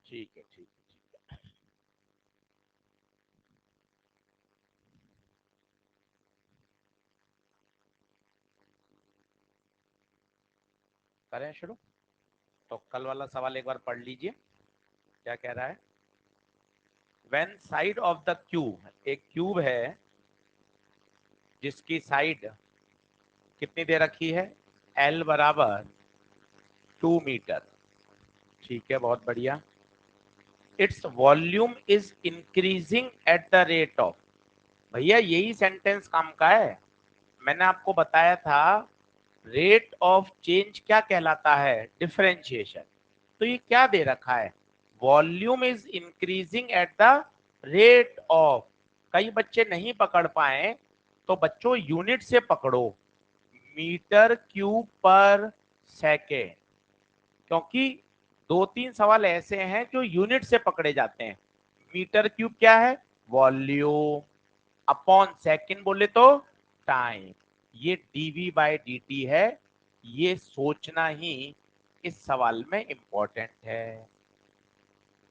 ठीक है ठीक है ठीक है। करें शुरू। तो कल वाला सवाल एक बार पढ़ लीजिए, क्या कह रहा है। When side of the cube, एक क्यूब है जिसकी साइड कितनी दे रखी है, एल बराबर 2 मीटर। ठीक है, बहुत बढ़िया। Its volume is increasing at the rate of, भैया यही सेंटेंस काम का है। मैंने आपको बताया था रेट ऑफ चेंज क्या कहलाता है, डिफरेंशिएशन। तो ये क्या दे रखा है, volume is increasing at the rate of. कई बच्चे नहीं पकड़ पाए तो बच्चों यूनिट से पकड़ो, मीटर क्यूब पर सेकेंड, क्योंकि 2-3 सवाल ऐसे हैं जो यूनिट से पकड़े जाते हैं। मीटर क्यूब क्या है, वॉल्यूम, अपॉन सेकेंड बोले तो टाइम, ये डीवी बाय डीटी है। ये सोचना ही इस सवाल में इंपॉर्टेंट है,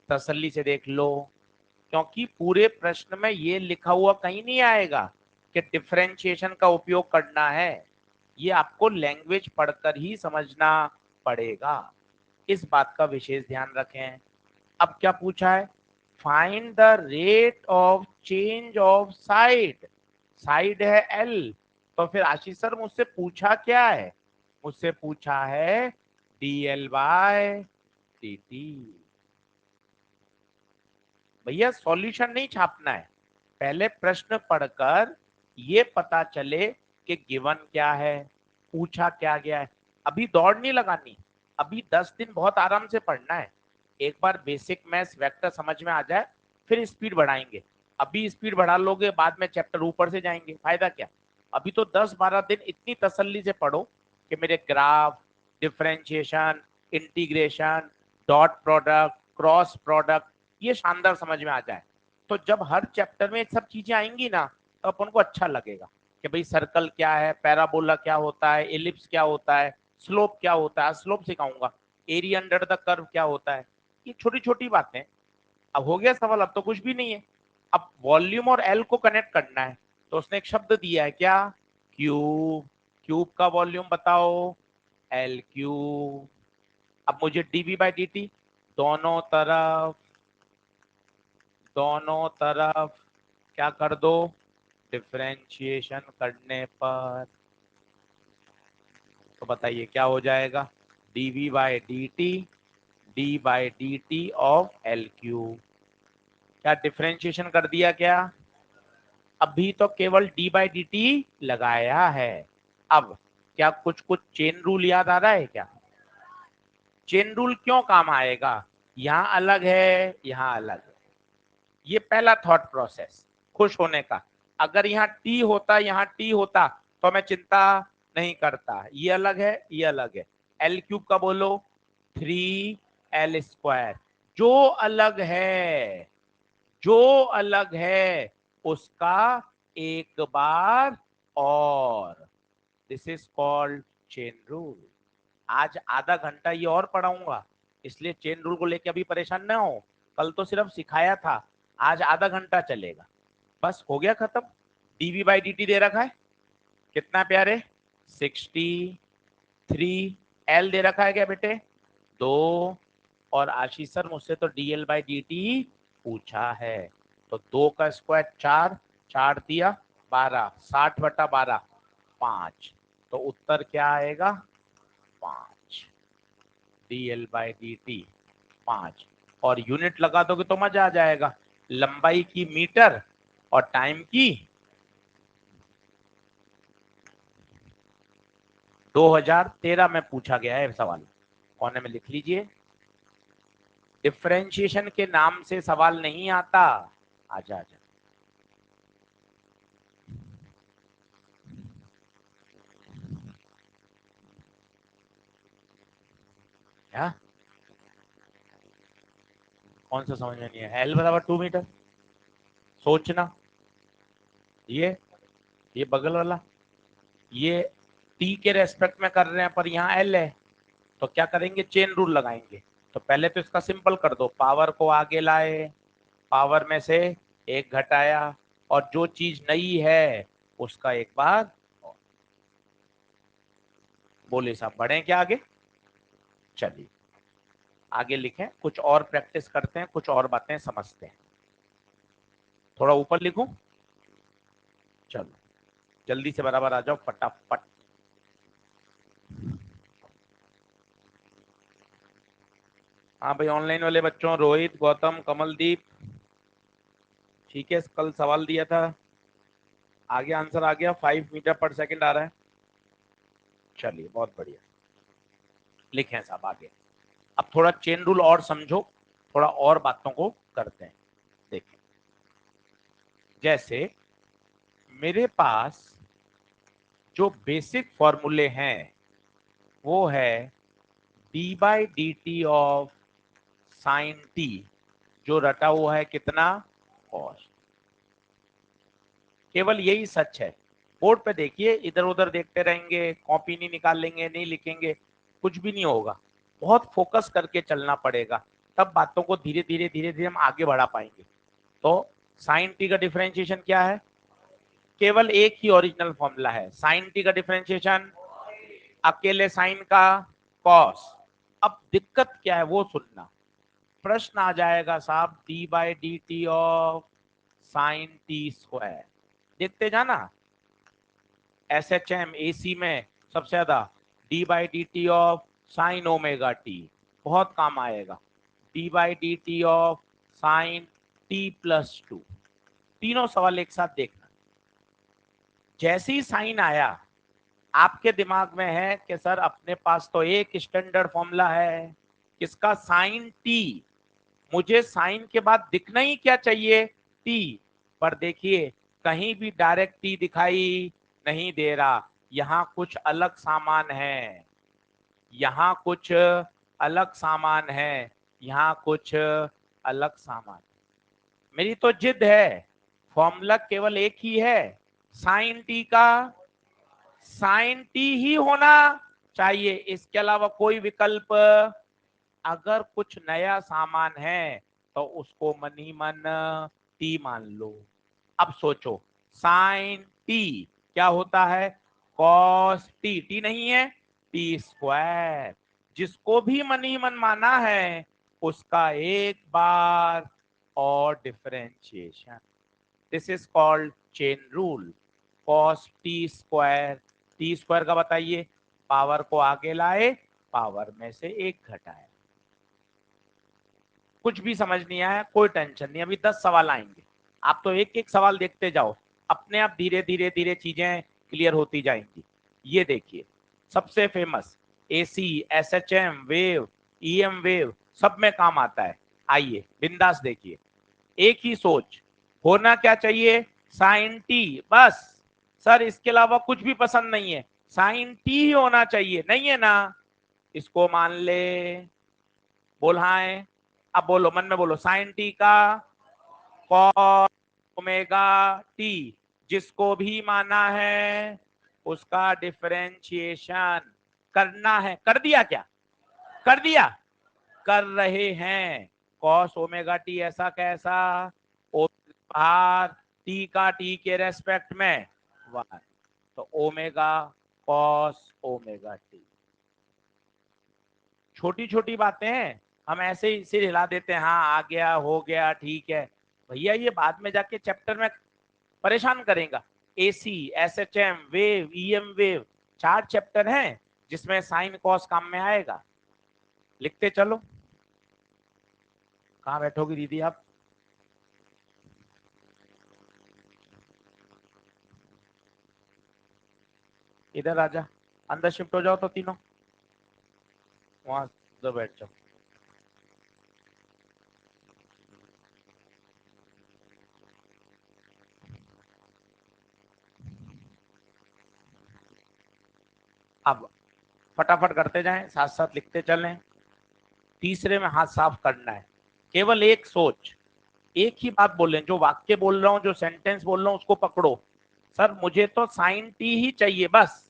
तसल्ली से देख लो, क्योंकि पूरे प्रश्न में ये लिखा हुआ कहीं नहीं आएगा कि डिफरेंशिएशन का उपयोग करना है। ये आपको लैंग्वेज पढ़कर ही समझना पड़ेगा, इस बात का विशेष ध्यान रखें। अब क्या पूछा है, find the rate of change of side. Side है एल, तो फिर आशीष सर मुझसे पूछा क्या है, मुझसे पूछा है dl बाय dt। भैया सॉल्यूशन नहीं छापना है, पहले प्रश्न पढ़कर ये पता चले कि गिवन क्या है, पूछा क्या गया है। अभी दौड़ नहीं लगानी, अभी 10 दिन बहुत आराम से पढ़ना है। एक बार बेसिक मैथ्स वेक्टर समझ में आ जाए फिर स्पीड बढ़ाएंगे। अभी स्पीड बढ़ा लोगे बाद में चैप्टर ऊपर से जाएंगे, फायदा क्या। अभी तो 10-12 दिन इतनी तसल्ली से पढ़ो कि मेरे graph, differentiation, integration, dot product, cross product, ये शानदार समझ में आ जाए। तो जब हर चैप्टर में सब चीजें आएंगी ना तो अपन को अच्छा लगेगा कि भाई सर्कल क्या है, पैराबोला क्या होता है, एलिप्स क्या होता है, स्लोप क्या होता है, स्लोप सिखाऊंगा, एरिया अंडर द कर्व क्या होता है। ये छोटी छोटी बातें। अब हो गया सवाल, अब तो कुछ भी नहीं है। अब वॉल्यूम और एल को कनेक्ट करना है, तो उसने एक शब्द दिया है क्या, क्यूब। क्यूब का वॉल्यूम बताओ, एल क्यूब। अब मुझे डीवी बाई डी टी, दोनों तरफ, दोनों तरफ क्या कर दो, डिफरेंशिएशन करने पर, तो बताइए क्या हो जाएगा, dv by D T, D by D t of L cube. क्या डिफरेंशिएशन कर दिया क्या, अभी तो केवल डी बाई डी टी लगाया है। अब क्या कुछ कुछ चेन रूल याद आ रहा है क्या, चेन रूल क्यों काम आएगा, यहाँ अलग है यहाँ अलग है, ये पहला थॉट प्रोसेस खुश होने का। अगर यहाँ टी होता, यहाँ टी होता तो मैं चिंता नहीं करता, ये अलग है ये अलग है। एल क्यूब का बोलो 3l², जो अलग है, जो अलग है उसका एक बार और, this is called chain rule. आज आधा घंटा ये और पढ़ाऊंगा, इसलिए चेन रूल को लेके अभी परेशान ना हो। कल तो सिर्फ सिखाया था, आज आधा घंटा चलेगा। बस हो गया खत्म। डीवी बाई डी टी दे रखा है कितना प्यारे, 63। एल दे रखा है क्या बेटे, 2। और आशीष सर मुझसे तो डीएल बाई डी टी पूछा है, तो 2 का स्क्वायर 4, 4 दिया 12, 60/12, 5। तो उत्तर क्या आएगा, 5, dl बाई डी टी 5। और यूनिट लगा दोगे तो मजा आ जाएगा, लंबाई की मीटर और टाइम की 2013 में पूछा गया है सवाल, कोने में लिख लीजिए। डिफरेंशिएशन के नाम से सवाल नहीं आता, आजा आजा। क्या, कौन सा समझ में नहीं है, एल बराबर 2 मीटर, सोचना। ये बगल वाला, ये टी के रेस्पेक्ट में कर रहे हैं पर यहाँ एल है, तो क्या करेंगे, चेन रूल लगाएंगे। तो पहले तो इसका सिंपल कर दो, पावर को आगे लाए, पावर में से एक घटाया, और जो चीज नई है उसका एक बार। बोले साहब बढ़े क्या आगे? चलिए आगे लिखें, कुछ और प्रैक्टिस करते हैं, कुछ और बातें समझते हैं। थोड़ा ऊपर लिखूं? चलो जल्दी से बराबर आ जाओ फटाफट। हाँ भाई, ऑनलाइन वाले बच्चों, रोहित, गौतम, कमलदीप, ठीक है, कल सवाल दिया था, आगे आंसर आ गया, 5 मीटर पर सेकंड आ रहा है। चलिए बहुत बढ़िया, लिखें साहब आगे। अब थोड़ा चेन रूल और समझो, थोड़ा और बातों को करते हैं। देखें, जैसे मेरे पास जो बेसिक फॉर्मूले हैं वो है D by D t of sine T, जो रटा हुआ है कितना, कॉस। केवल यही सच है। बोर्ड पे देखिए, इधर उधर देखते रहेंगे, कॉपी नहीं निकाल लेंगे, नहीं लिखेंगे, कुछ भी नहीं होगा। बहुत फोकस करके चलना पड़ेगा, तब बातों को धीरे धीरे धीरे धीरे हम आगे बढ़ा पाएंगे। तो साइन टी का डिफरेंशिएशन क्या है? केवल एक ही ओरिजिनल फॉर्मूला है, साइन टी का डिफरेंशिएशन अकेले साइन का कॉस। अब दिक्कत क्या है वो सुनना। प्रश्न आ जाएगा साहब D by D t of sine t square, देखते जाना। एस एच एम ए सी में सबसे ज्यादा D by D t of sine omega T, बहुत काम आएगा। D by D t of sine T plus two, तीनों सवाल एक साथ देखना। जैसे ही साइन आया, आपके दिमाग में है कि सर अपने पास तो एक स्टैंडर्ड फॉर्मूला है, किसका, साइन टी। मुझे साइन के बाद दिखना ही क्या चाहिए, टी। पर देखिए कहीं भी डायरेक्ट टी दिखाई नहीं दे रहा, यहाँ कुछ अलग सामान है, यहाँ कुछ अलग सामान है, यहाँ कुछ अलग सामान। मेरी तो जिद है, फॉर्मूला केवल एक ही है, साइन टी का साइन टी ही होना चाहिए, इसके अलावा कोई विकल्प। अगर कुछ नया सामान है तो उसको मन ही मन टी मान लो। अब सोचो, साइन टी क्या होता है, कॉस टी, टी नहीं है, टी स्क्वायर। जिसको भी मन ही मन माना है उसका एक बार और differentiation. This is called chain rule. Cos T square, T square का बताइए, पावर को आगे लाए, पावर में से एक घटाए। कुछ भी समझ नहीं आया कोई टेंशन नहीं, अभी 10 सवाल आएंगे, आप तो एक एक सवाल देखते जाओ, अपने आप धीरे धीरे धीरे चीजें क्लियर होती जाएंगी। ये देखिए, सबसे famous AC, SHM wave, EM wave, सब में काम आता है। आइए बिंदास देखिए, एक ही सोच, होना क्या चाहिए, साइन टी बस। सर इसके अलावा कुछ भी पसंद नहीं है, साइन टी ही होना चाहिए, नहीं है ना, इसको मान ले, बोलाए। अब बोलो, मन में बोलो, साइन टी का कॉस ओमेगा टी, जिसको भी माना है उसका डिफरेंशिएशन करना है। कर दिया क्या? कर दिया, कर रहे हैं। कॉस ओमेगा टी ऐसा कैसा, ओ बाहर, टी का टी के रेस्पेक्ट में वन, तो ओमेगा कॉस ओमेगा टी। छोटी छोटी बातें हैं, हम ऐसे ही सिर हिला देते हैं, हाँ आ गया, हो गया, ठीक है। भैया ये बाद में जाके चैप्टर में परेशान करेगा। AC, SHM wave, EM wave, 4 chapter हैं जिसमें साइन कॉस काम में आएगा। लिखते चलो। कहाँ बैठोगी दीदी आप? इधर आजा, अंदर शिफ्ट हो जाओ तो तीनों, वहां उधर बैठ जाओ। अब फटाफट करते जाएं, साथ साथ लिखते चलें। तीसरे में हाथ साफ करना है, केवल एक सोच, एक ही बात बोलें, जो वाक्य बोल रहा हूं, जो सेंटेंस बोल रहा हूं उसको पकड़ो। सर मुझे तो साइन टी ही चाहिए बस,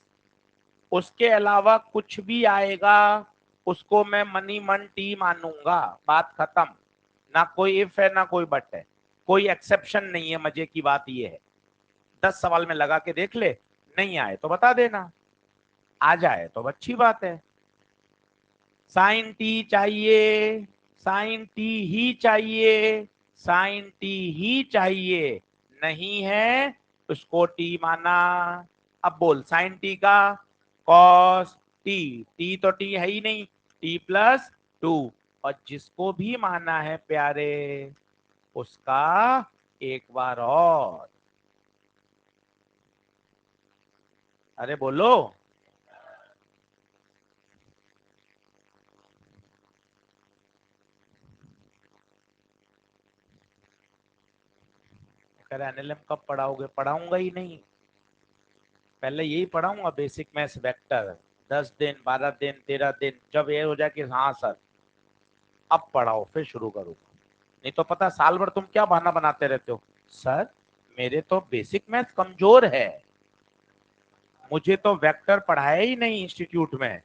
उसके अलावा कुछ भी आएगा उसको मैं मनी मन टी मानूंगा, बात खत्म। ना कोई इफ है ना कोई बट है, कोई एक्सेप्शन नहीं है। मजे की बात ये है, 10 सवाल में लगा के देख ले, नहीं आए तो बता देना, आ जाए तो अच्छी बात है। साइन टी चाहिए, साइन टी ही चाहिए, साइन टी ही चाहिए, नहीं है उसको टी माना। अब बोल साइन टी का कॉस टी, टी तो टी है ही नहीं, टी प्लस टू। और जिसको भी माना है प्यारे, उसका एक बार और, अरे बोलो। अगर एनएलएम कब पढ़ाओगे? पढ़ाऊंगा ही नहीं, पहले यही पढ़ाऊंगा बेसिक मैथ्स वेक्टर, 10 दिन 12 दिन 13 दिन, जब ये हो जाए कि हाँ सर अब पढ़ाओ फिर शुरू करूंगा। नहीं तो पता साल भर तुम क्या बहाना बनाते रहते हो, सर मेरे तो बेसिक मैथ्स कमजोर है, मुझे तो वेक्टर पढ़ाया ही नहीं इंस्टीट्यूट में,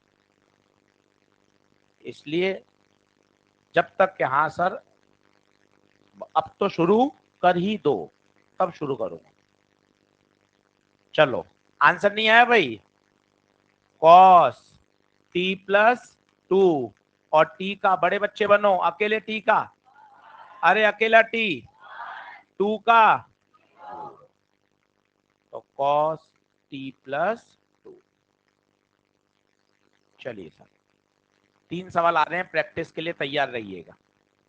इसलिए जब तक कि हाँ सर अब तो शुरू कर ही दो, तब शुरू करूंगा। चलो आंसर नहीं आया भाई, कॉस टी प्लस टू, और टी का बड़े बच्चे बनो, अकेले टी का, अरे अकेला टी, टू का, तो कॉस टी प्लस टू। चलिए सर 3 सवाल आ रहे हैं, प्रैक्टिस के लिए तैयार रहिएगा।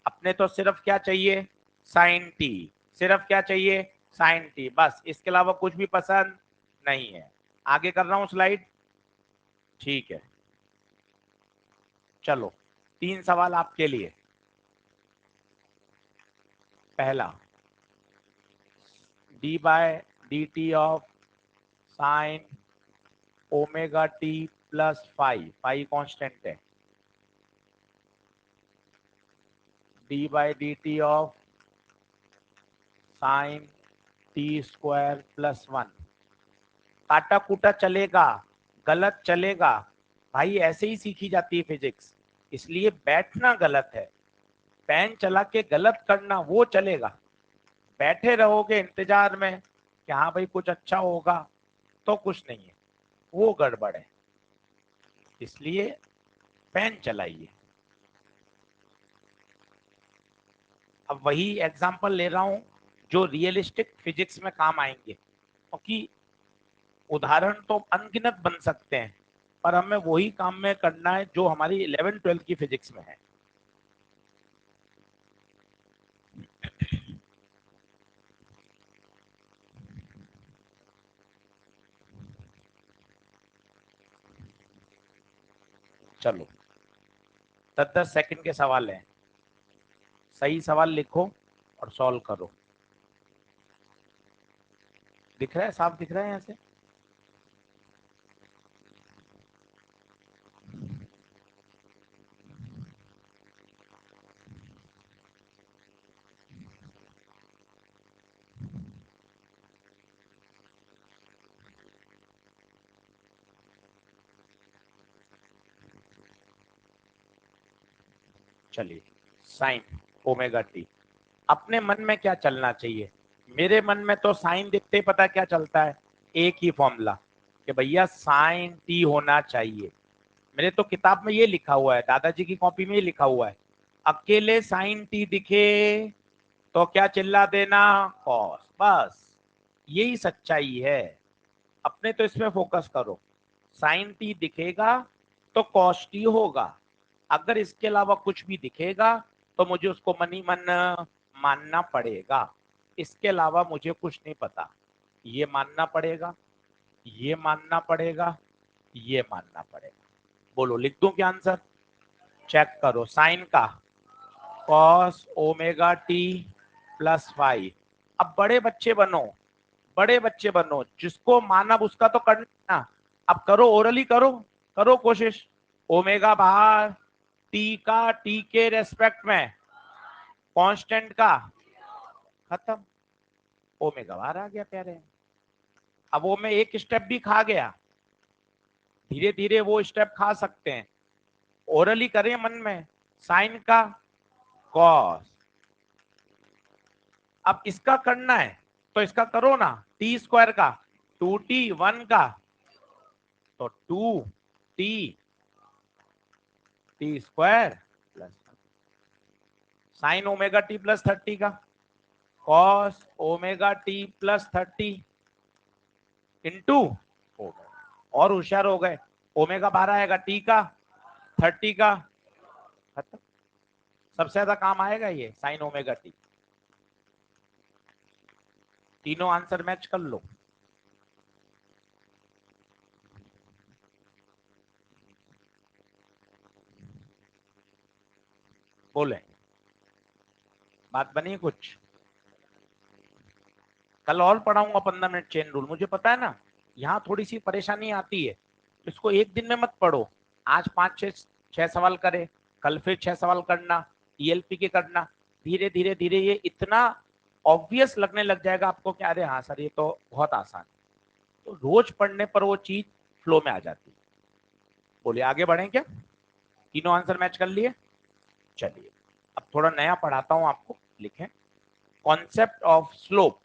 अपने तो सिर्फ क्या चाहिए, साइन टी, सिर्फ क्या चाहिए, साइन टी, बस, इसके अलावा कुछ भी पसंद नहीं है। आगे कर रहा हूं स्लाइड, ठीक है। चलो 3 सवाल आपके लिए। पहला, d by d t of sine omega t plus five, five constant है, d by d t of sine t square plus one. काटा कूटा चलेगा, गलत चलेगा भाई, ऐसे ही सीखी जाती है फिजिक्स, इसलिए बैठना गलत है, पेन चला के गलत करना वो चलेगा। बैठे रहोगे इंतजार में कि हाँ भाई कुछ अच्छा होगा, तो कुछ नहीं है, वो गड़बड़ है, इसलिए पेन चलाइए। अब वही एग्जांपल ले रहा हूं जो रियलिस्टिक फिजिक्स में काम आएंगे, क्योंकि उदाहरण तो अनगिनत बन सकते हैं, पर हमें वही काम में करना है जो हमारी 11th 12th की फिजिक्स में है। चलो 10-10 सेकंड के सवाल हैं, सही सवाल लिखो और सॉल्व करो। दिख रहा है, साफ दिख रहा है यहाँ से? चलिए, साइन ओमेगा टी, अपने मन में क्या चलना चाहिए? मेरे मन में तो साइन दिखते ही पता क्या चलता है, एक ही फॉर्मूला कि भैया साइन टी होना चाहिए। मेरे तो किताब में ये लिखा हुआ है, दादाजी की कॉपी में ये लिखा हुआ है, अकेले साइन टी दिखे तो क्या चिल्ला देना, कॉस, बस यही सच्चाई है। अपने तो इसमें फोकस करो, साइन टी दिखेगा तो कॉस टी होगा, अगर इसके अलावा कुछ भी दिखेगा तो मुझे उसको मनी मन मानना पड़ेगा, इसके अलावा मुझे कुछ नहीं पता, ये मानना पड़ेगा, ये मानना पड़ेगा, ये मानना पड़ेगा। बोलो लिख दूं क्या आंसर? चेक करो, साइन का cos omega t plus five. अब बड़े बच्चे बनो, बड़े बच्चे बनो, जिसको माना उसका तो करना, अब करो, ओरली करो, करो कोशिश। ओमेगा बाहर, टी का टी के रेस्पेक्ट में, कांस्टेंट का, खत्म, ओमेगा बाहर आ गया प्यारे। अब वो मैं एक स्टेप भी खा गया, धीरे धीरे वो स्टेप खा सकते हैं, ओरली करें मन में, साइन का कॉस। अब इसका करना है तो इसका करो ना, टी स्क्वायर का 2t 1 का तो 2t T square plus sign omega t plus 30 का cos omega t plus 30 into और होशियार हो गए, ओमेगा बाहर आएगा, टी का 30 का खत्म। सबसे ज्यादा काम आएगा ये साइन ओमेगा टी। तीनों आंसर मैच कर लो। बोले बात बनी कुछ? कल और पढ़ाऊंगा 15 मिनट चेन रूल, मुझे पता है ना यहाँ थोड़ी सी परेशानी आती है, इसको एक दिन में मत पढ़ो। आज 5-6 सवाल करे, कल फिर 6 सवाल करना, ईएलपी के करना, धीरे धीरे धीरे ये इतना ऑब्वियस लगने लग जाएगा आपको कि अरे हाँ सर ये तो बहुत आसान है। तो रोज पढ़ने पर वो चीज फ्लो में आ जाती है। बोलिए आगे बढ़े क्या? तीनों आंसर मैच कर लिए? चलिए अब थोड़ा नया पढ़ाता हूं आपको, लिखें concept of slope.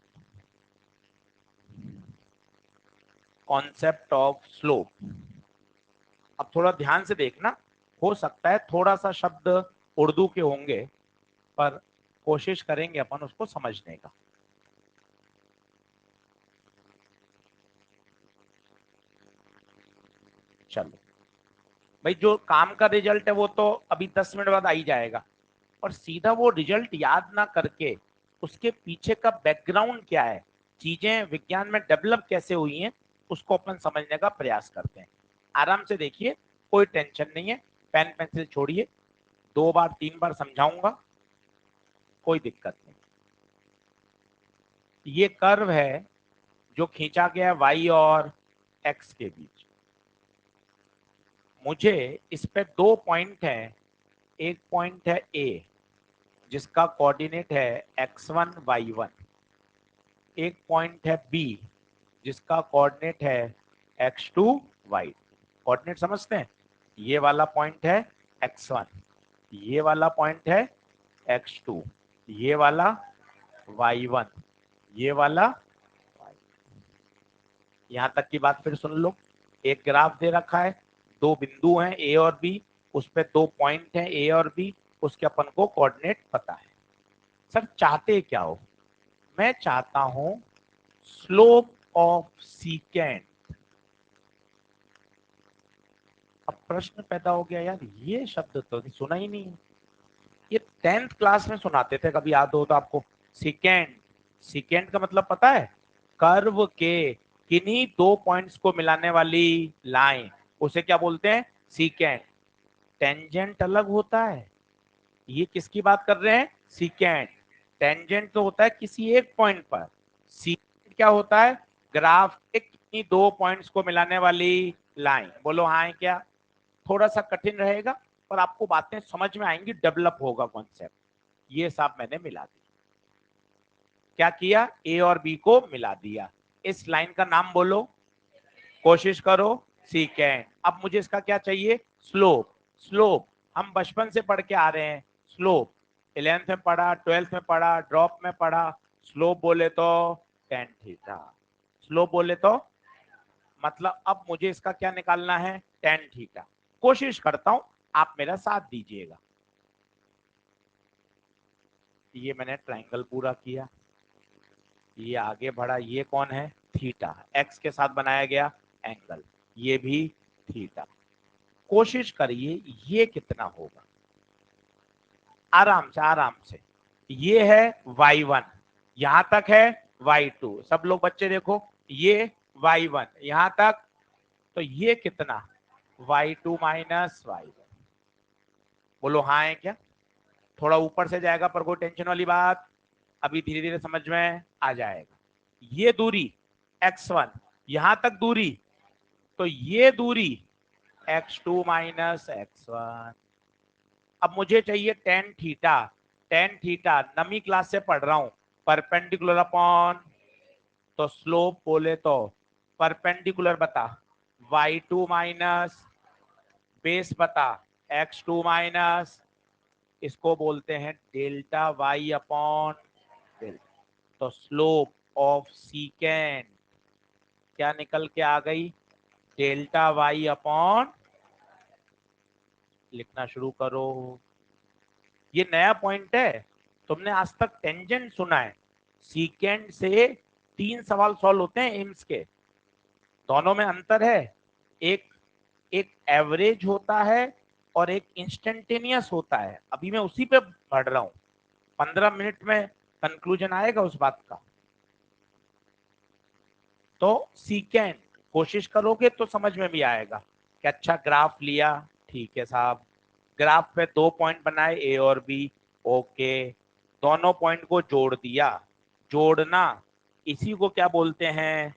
Concept of slope. अब थोड़ा ध्यान से देखना, हो सकता है थोड़ा सा शब्द उर्दू के होंगे पर कोशिश करेंगे अपन उसको समझने का। चलो भाई, जो काम का रिजल्ट है वो तो अभी 10 मिनट बाद आ ही जाएगा, और सीधा वो रिजल्ट याद ना करके उसके पीछे का बैकग्राउंड क्या है, चीजें विज्ञान में डेवलप कैसे हुई हैं, उसको अपन समझने का प्रयास करते हैं। आराम से देखिए, कोई टेंशन नहीं है, पेन पेंसिल छोड़िए, 2 बार 3 बार समझाऊंगा, कोई दिक्कत नहीं। ये कर्व है जो खींचा गया y और x के बीच। मुझे इस पे 2 पॉइंट है, एक पॉइंट है A जिसका कोऑर्डिनेट है x1 y1, एक पॉइंट है B जिसका कोऑर्डिनेट है x2 y। कोऑर्डिनेट समझते हैं? ये वाला पॉइंट है x1, ये वाला पॉइंट है x2, ये वाला y1, ये वाला y। यहां तक की बात फिर सुन लो, एक ग्राफ दे रखा है, 2 बिंदु हैं A और B, उस पे 2 पॉइंट हैं A और B, उसके अपन को कोऑर्डिनेट पता है। सर चाहते क्या हो? मैं चाहता हूं स्लोप ऑफ सीकेंट। अब प्रश्न पैदा हो गया, यार ये शब्द तो सुना ही नहीं, ये 10th क्लास में सुनाते थे, कभी याद हो तो आपको? सीकेंट, सीकेंट का मतलब पता है? कर्व के किन्हीं 2 पॉइंट्स को मिलाने वाली लाइन, उसे क्या बोलते हैं? सीकेंट। टेंजेंट अलग होता है, ये किसकी बात कर रहे हैं? सीकेंट। टेंजेंट तो होता है किसी एक पॉइंट पर, सीकेंट क्या होता है? ग्राफ के किन्हीं 2 पॉइंट्स को मिलाने वाली लाइन। बोलो हाँ है क्या? थोड़ा सा कठिन रहेगा पर आपको बातें समझ में आएंगी, डेवलप होगा कॉन्सेप्ट। ये सब मैंने मिला दिया। क्या किया? ए और बी को मिला दिया। इस लाइन का नाम बोलो, कोशिश करो, सीकेंट। अब मुझे इसका क्या चाहिए? स्लोप। स्लोप हम बचपन से पढ़ के आ रहे हैं, स्लोप 11th में पढ़ा, 12th में पढ़ा, ड्रॉप में पढ़ा। स्लोप बोले तो tan थीटा, स्लोप बोले तो मतलब अब मुझे इसका क्या निकालना है? tan theta. कोशिश करता हूं, आप मेरा साथ दीजिएगा। ये मैंने ट्रायंगल पूरा किया, ये आगे बढ़ा, ये कौन है? थीटा, एक्स के साथ बनाया गया एंगल, ये भी थीटा। कोशिश करिए ये कितना होगा, आराम से आराम से। ये है y1, यहां तक है y2, सब लोग बच्चे देखो, ये y1 यहां तक, तो ये कितना? y2 minus y1। बोलो हाँ है क्या? थोड़ा ऊपर से जाएगा पर कोई टेंशन वाली बात, अभी धीरे धीरे समझ में आ जाएगा। ये दूरी x1, यहां तक दूरी, तो ये दूरी x2 माइनस x1। अब मुझे चाहिए tan थीटा। tan थीटा नवी क्लास से पढ़ रहा हूं, परपेंडिकुलर अपॉन, तो स्लोप बोले तो परपेंडिकुलर बता y2 माइनस बेस बता x2 माइनस, इसको बोलते हैं डेल्टा y अपॉन डेल्टा। तो स्लोप ऑफ सीकेंड क्या निकल के आ गई, डेल्टा y अपॉन, लिखना शुरू करो। ये नया पॉइंट है, तुमने आज तक टेंजेंट सुना है। सीकेंड से 3 सवाल सॉल्व होते हैं एम्स के, दोनों में अंतर है। एक एक एवरेज होता है और एक इंस्टेंटेनियस होता है। अभी मैं उसी पे पढ़ रहा हूँ, 15 मिनट में कंक्लूजन आएगा उस बात का। तो सीकेंड कोशिश करोगे तो समझ में भी आएगा कि अच्छा ग्राफ लिया, ठीक है साहब, ग्राफ पे 2 पॉइंट बनाए ए और बी, ओके, दोनों पॉइंट को जोड़ दिया। जोड़ना, इसी को क्या बोलते हैं,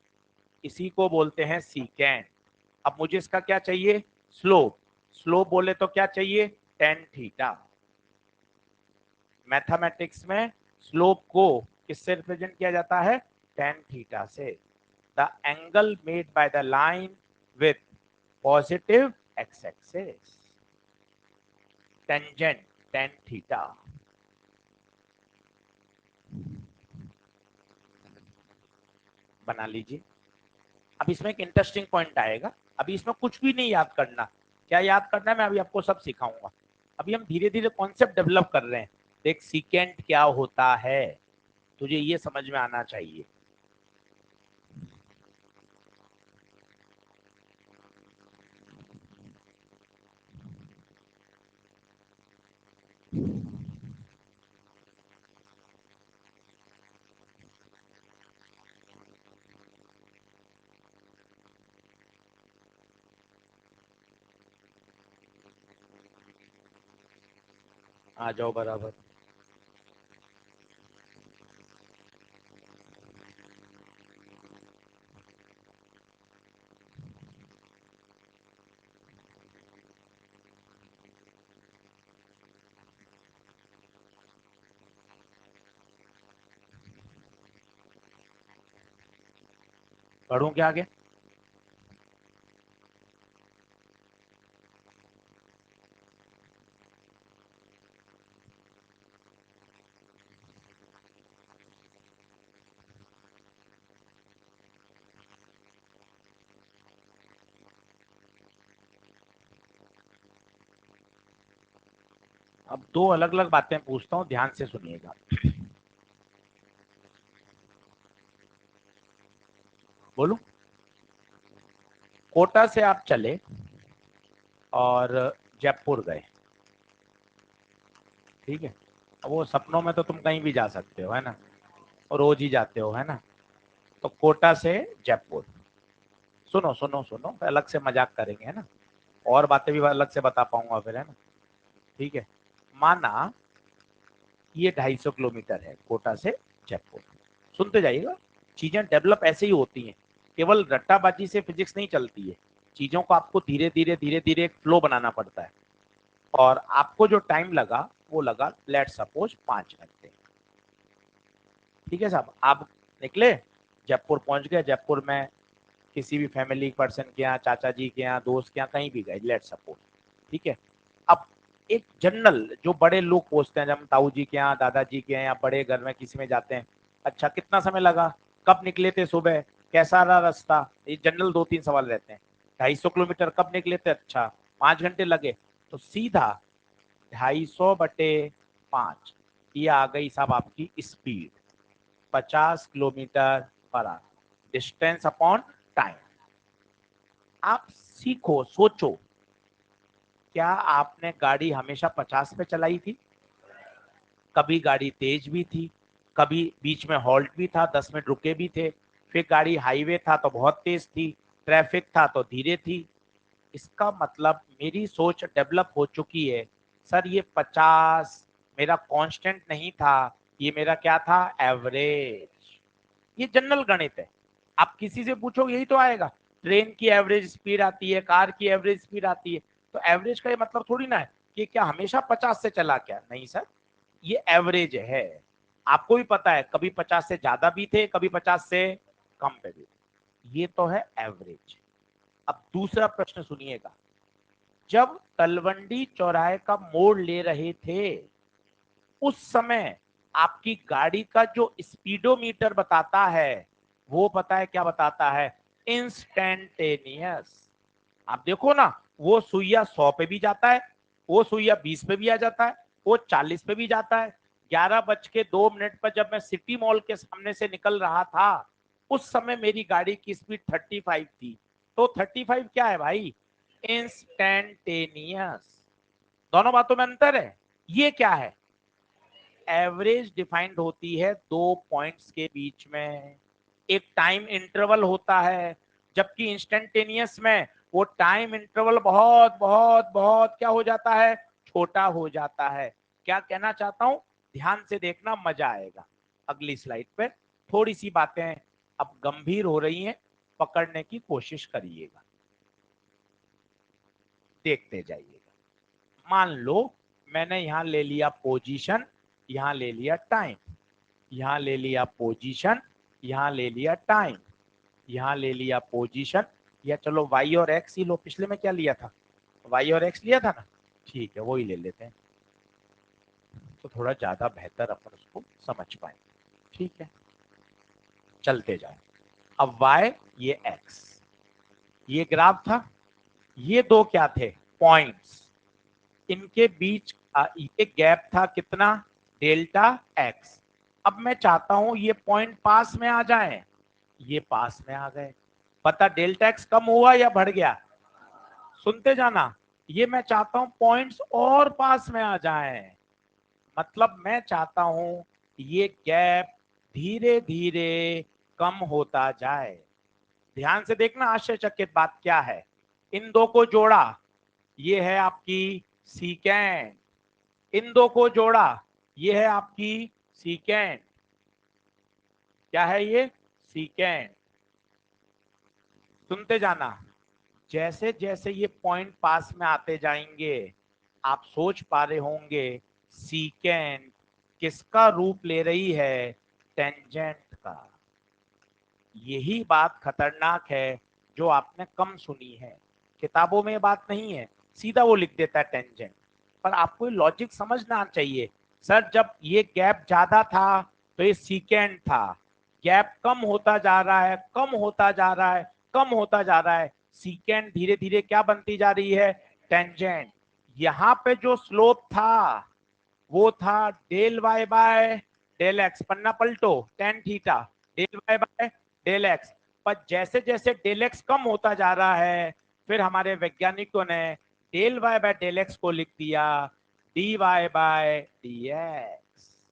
इसी को बोलते हैं सीकेंड। अब मुझे इसका क्या चाहिए, स्लोप। स्लोप बोले तो क्या चाहिए, टेन थीटा। मैथमेटिक्स में स्लोप को किससे रिप्रेजेंट किया जाता है, टेन थीटा से। The angle made by the line with positive x axis, tangent tan theta. बना लीजिए। अब इसमें एक इंटरेस्टिंग पॉइंट आएगा। अभी इसमें कुछ भी नहीं याद करना, क्या याद करना है मैं अभी आपको सब सिखाऊंगा। अभी हम धीरे धीरे कॉन्सेप्ट डेवलप कर रहे हैं। देख सीकेंट क्या होता है, तुझे ये समझ में आना चाहिए। आ जाओ बराबर। पढ़ूं क्या आगे, अब दो अलग अलग बातें पूछता हूँ, ध्यान से सुनिएगा। बोलूं, कोटा से आप चले और जयपुर गए, ठीक है। अब वो सपनों में तो तुम कहीं भी जा सकते हो, है ना, और रोज ही जाते हो, है ना। तो कोटा से जयपुर, सुनो सुनो सुनो, अलग से मजाक करेंगे, है ना, और बातें भी अलग से बता पाऊंगा फिर, है ना, ठीक है। माना ये 250 किलोमीटर है कोटा से जयपुर। सुनते जाइएगा, चीजें डेवलप ऐसे ही होती हैं, केवल रट्टाबाजी से फिजिक्स नहीं चलती है। चीजों को आपको धीरे धीरे एक फ्लो बनाना पड़ता है। और आपको जो टाइम लगा वो लगा लेट सपोज 5 घंटे, ठीक है साहब। आप निकले, जयपुर पहुंच गए, जयपुर में किसी भी फैमिली पर्सन के यहाँ, चाचा जी के यहाँ, दोस्त के यहाँ, कहीं भी गए लेट सपोज, ठीक है। अब एक जनरल जो बड़े लोग पूछते हैं, जब हम ताऊ जी के यहाँ, दादाजी के यहाँ या बड़े घर में किसी में जाते हैं, अच्छा कितना समय लगा, कब निकले थे सुबह, कैसा रहा रास्ता, ये जनरल 2-3 सवाल रहते हैं। 250 किलोमीटर कब निकले थे, अच्छा 5 घंटे लगे, तो सीधा 250/5, ये आ गई साहब आपकी speed, 50 kilometre per hour, distance upon time. आप सीखो, सोचो, क्या आपने गाड़ी हमेशा 50 पे चलाई थी, कभी गाड़ी तेज भी थी, कभी बीच में हॉल्ट भी था, 10 मिनट रुके भी थे, फिर गाड़ी हाईवे था तो बहुत तेज थी, ट्रैफिक था तो धीरे थी। इसका मतलब मेरी सोच डेवलप हो चुकी है, सर ये 50 मेरा कांस्टेंट नहीं था, ये मेरा क्या था, एवरेज। ये जनरल गणित है, आप किसी से पूछो यही तो आएगा। ट्रेन की एवरेज स्पीड आती है, कार की एवरेज स्पीड आती है, तो एवरेज का ये मतलब थोड़ी ना है कि क्या हमेशा 50 से चला, क्या नहीं सर, ये एवरेज है। आपको भी पता है कभी 50 से ज्यादा भी थे, कभी 50 से कम पे भी, ये तो है एवरेज। अब दूसरा प्रश्न सुनिएगा, जब तलवंडी चौराहे का मोड़ ले रहे थे उस समय आपकी गाड़ी का जो स्पीडोमीटर बताता है वो पता है क्या बताता है? इंस्टेंटेनियस। आप देखो ना, वो सुइया 100 पे भी जाता है, वो सुइया 20 पे भी आ जाता है, वो 40 पे भी जाता है। 11:02 पर जब मैं सिटी मॉल के सामने से निकल रहा था उस समय मेरी गाड़ी की स्पीड 35 थी। तो 35 क्या है भाई? इंस्टेंटेनियस। दोनों बातों में अंतर है। ये क्या है? एवरेज डिफाइंड होती है दो पॉइंट्स के बीच में, एक टाइम इंटरवल होता है, जबकि इंस्टेंटेनियस में वो टाइम इंटरवल बहुत बहुत बहुत क्या हो जाता है? छोटा हो जाता है। क्या कहना चाहता हूं, ध्यान से देखना, मजा आएगा। अगली स्लाइड पे थोड़ी सी बातें अब गंभीर हो रही हैं, पकड़ने की कोशिश करिएगा, देखते जाइएगा। मान लो मैंने यहां ले लिया पोजीशन, यहां ले लिया टाइम, यहां ले लिया पोजीशन, यहां ले लिया टाइम, यहां ले लिया पोजीशन, या चलो वाई और एक्स ही लो। पिछले में क्या लिया था? वाई और एक्स लिया था ना, ठीक है, वो ही ले लेते हैं तो थोड़ा ज्यादा बेहतर अपन उसको समझ पाए। ठीक है, चलते जाए। अब y, ये x, ये ग्राफ था, ये दो क्या थे? पॉइंट्स। इनके बीच ये गैप था कितना? Delta x। अब मैं चाहता हूं ये पॉइंट पास में आ जाए, ये पास में आ गए। पता डेल्टा x कम हुआ या बढ़ गया? सुनते जाना, ये मैं चाहता हूं पॉइंट्स और पास में आ जाएं। मतलब मैं चाहता हूं ये गैप धीरे धीरे कम होता जाए। ध्यान से देखना, आश्चर्यचकित बात क्या है, इन दो को जोड़ा, ये है आपकी सीकेंड, इन दो को जोड़ा, ये है आपकी सीकेंड। क्या है ये? सीकेंड। सुनते जाना, जैसे जैसे ये पॉइंट पास में आते जाएंगे आप सोच पा रहे होंगे सीकेंड किसका रूप ले रही है? टेंजेंट का। यही बात खतरनाक है जो आपने कम सुनी है, किताबों में ये बात नहीं है, सीधा वो लिख देता है टेंजेंट। पर आपको लॉजिक समझना चाहिए। सर जब ये गैप ज्यादा था तो ये सीकेंड था, गैप कम होता जा रहा है, कम होता जा रहा है, कम होता जा रहा है, सीकेंड धीरे धीरे क्या बनती जा रही है? टेंजेंट। यहाँ पे जो स्लोप था वो था del y by del x. पन्ना पलटो, tan theta del y by del x. पर जैसे जैसे डेल एक्स कम होता जा रहा है फिर हमारे वैज्ञानिकों ने del y by del x को लिख दिया d y by d x.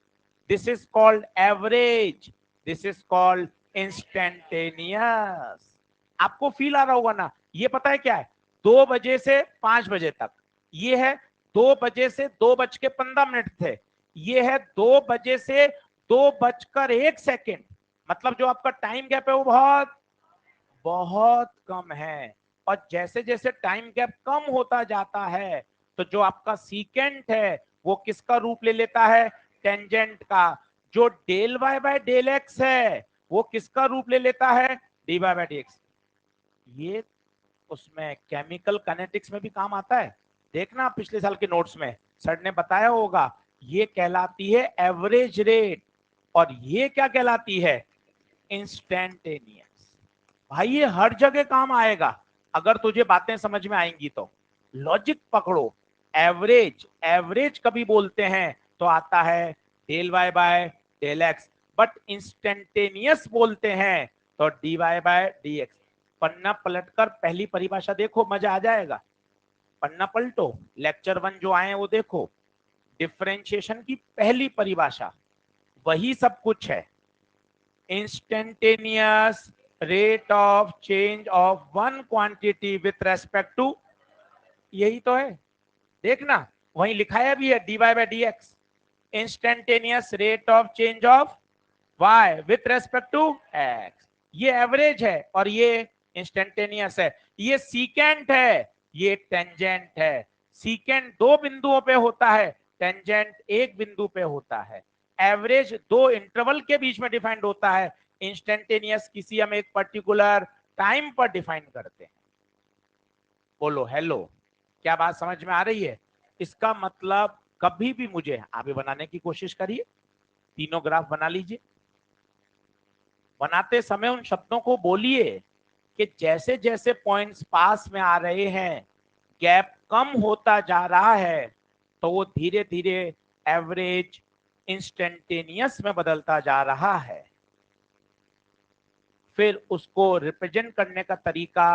This is called average, this is called instantaneous. आपको फील आ रहा होगा ना? ये पता है क्या है? 2 बजे से 5 बजे तक, ये है 2 बजे से 2:15 थे, ये है 2 बजे से 2:01। मतलब जो आपका टाइम गैप है वो बहुत बहुत कम है। और जैसे जैसे टाइम गैप कम होता जाता है तो जो आपका सीकेंट है वो किसका रूप ले लेता है? टेंजेंट का। जो del y by del x है वो किसका रूप ले लेता है? D y by d x. ये उसमें केमिकल काइनेटिक्स में भी काम आता है। देखना पिछले साल के नोट्स में सर ने बताया होगा, ये कहलाती है एवरेज रेट, और ये क्या कहलाती है? इंस्टेंटेनियस। भाई ये हर जगह काम आएगा अगर तुझे बातें समझ में आएंगी तो। लॉजिक पकड़ो। एवरेज, एवरेज कभी बोलते हैं तो आता है del y by del x, but instantaneous बोलते हैं तो d y by d x. पन्ना पलटकर पहली परिभाषा देखो, मजा आ जाएगा। पन्ना पलटो, लेक्चर 1 जो आए वो देखो, डिफरेंशिएशन की पहली परिभाषा वही सब कुछ है। Instantaneous rate of change of one quantity with respect to, यही तो है। देखना वहीं लिखाया भी है d y by d x. Instantaneous rate of change of y with respect to x। ये एवरेज है और ये इंस्टेंटेनियस है। ये सीकेंट है, ये टेंजेंट है। सीकेंट दो बिंदुओं पे होता है, टेंजेंट एक बिंदु पे होता है। एवरेज दो इंटरवल के बीच में डिफाइंड होता है, इंस्टेंटेनियस किसी हम एक पर्टिकुलर टाइम पर डिफाइन करते हैं। बोलो हेलो। क्या बात समझ में आ रही है? इसका मतलब कभी भी मुझे आप भी बनाने की कोशिश करिए, तीनों ग्राफ बना लीजिए। बनाते समय उन शब्दों को बोलिए कि जैसे जैसे पॉइंट्स पास में आ रहे हैं, गैप कम होता जा रहा है, तो वो धीरे धीरे एवरेज इंस्टेंटेनियस में बदलता जा रहा है। फिर उसको रिप्रेजेंट करने का तरीका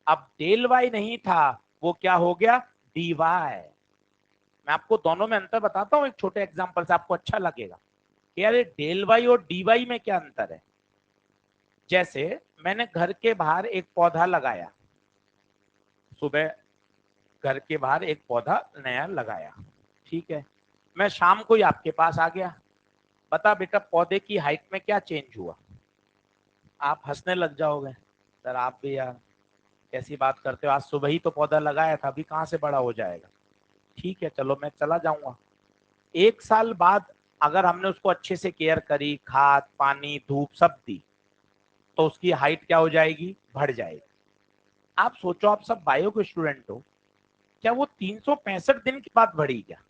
अब डेल वाई नहीं था, वो क्या हो गया, डी वाई। मैं आपको दोनों में अंतर बताता हूं एक छोटे एग्जांपल से, आपको अच्छा लगेगा कि यार डेल वाई और डी वाई में क्या अंतर है। जैसे मैंने घर के बाहर एक पौधा लगाया, सुबह घर के बाहर एक पौधा नया लगाया, ठीक है। मैं शाम को ही आपके पास आ गया, बता बेटा पौधे की हाइट में क्या चेंज हुआ। आप हंसने लग जाओगे, सर आप भी यार कैसी बात करते हो, आज सुबह ही तो पौधा लगाया था, अभी कहाँ से बड़ा हो जाएगा। ठीक है चलो मैं चला जाऊंगा। एक साल बाद अगर हमने उसको अच्छे से केयर करी, खाद पानी धूप सब दी, तो उसकी हाइट क्या हो जाएगी, बढ़ जाएगी। आप सोचो, आप सब बायो के स्टूडेंट हो, क्या वो 365 दिन के बाद बढ़ी क्या,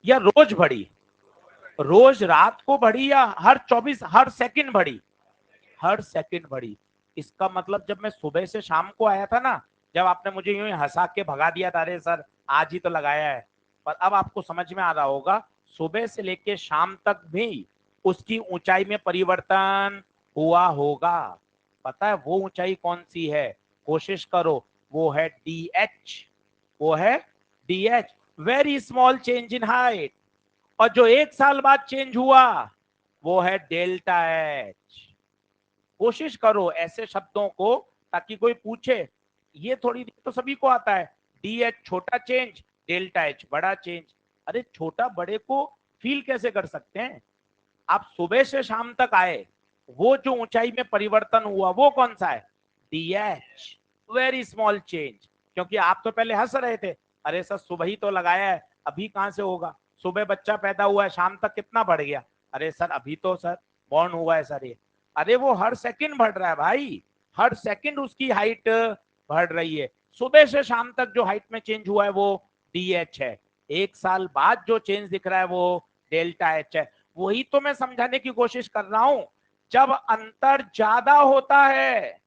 या रोज बढ़ी, रोज रात को बढ़ी, या हर 24 हर सेकंड बढ़ी, हर सेकंड बढ़ी। इसका मतलब जब मैं सुबह से शाम को आया था ना, जब आपने मुझे यूं ही हंसा के भगा दिया था, अरे सर आज ही तो लगाया है, पर अब आपको समझ में आ रहा होगा सुबह से लेके शाम तक भी उसकी ऊंचाई में परिवर्तन हुआ होगा। पता है वो ऊंचाई कौन सी है, कोशिश करो, वो है डी एच, वो है D H, very small change in height. और जो एक साल बाद चेंज हुआ वो है डेल्टा एच। कोशिश करो ऐसे शब्दों को, ताकि कोई पूछे, ये थोड़ी तो सभी को आता है, डी एच छोटा चेंज, डेल्टा एच बड़ा चेंज। अरे छोटा बड़े को फील कैसे कर सकते हैं। आप सुबह से शाम तक आए, वो जो ऊंचाई में परिवर्तन हुआ वो कौन सा है, D H, very small change. क्योंकि आप तो पहले हंस रहे थे, अरे सर सुबह ही तो लगाया है, अभी कहां से होगा, सुबह बच्चा पैदा हुआ है शाम तक कितना बढ़ गया, अरे सर अभी तो सर बॉर्न हुआ है सर ये। अरे वो हर सेकंड बढ़ रहा है भाई, हर सेकंड उसकी हाइट बढ़ रही है। सुबह से शाम तक जो हाइट में चेंज हुआ है वो डी एच है, एक साल बाद जो चेंज दिख रहा है वो डेल्टा एच है। वही तो मैं समझाने की कोशिश कर रहा हूं, जब अंतर ज्यादा होता है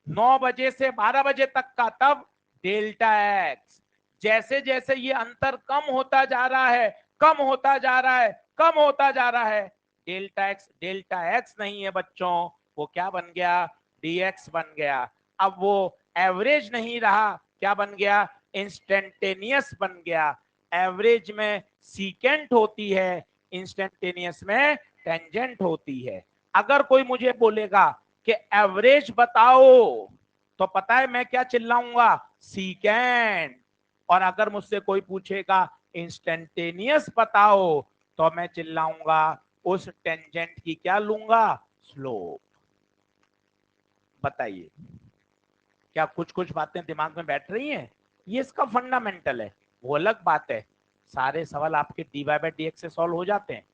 9 बजे से 12 बजे तक का, तब डेल्टा एक्स। जैसे जैसे ये अंतर कम होता जा रहा है, कम होता जा रहा है, कम होता जा रहा है, डेल्टा एक्स नहीं है बच्चों, वो क्या बन गया, डीएक्स बन गया। अब वो एवरेज नहीं रहा, क्या बन गया, इंस्टेंटेनियस बन गया। एवरेज में सीकेंट होती है, इंस्टेंटेनियस में टेंजेंट होती है। अगर कोई मुझे बोलेगा कि एवरेज बताओ, तो पता है मैं क्या चिल्लाऊंगा, सीकेंड। और अगर मुझसे कोई पूछेगा इंस्टेंटेनियस बताओ, तो मैं चिल्लाऊंगा उस टेंजेंट की क्या लूंगा, स्लोप। बताइए क्या कुछ कुछ बातें दिमाग में बैठ रही हैं, ये इसका फंडामेंटल है। वो अलग बात है, सारे सवाल आपके d y by d x से सॉल्व हो जाते हैं,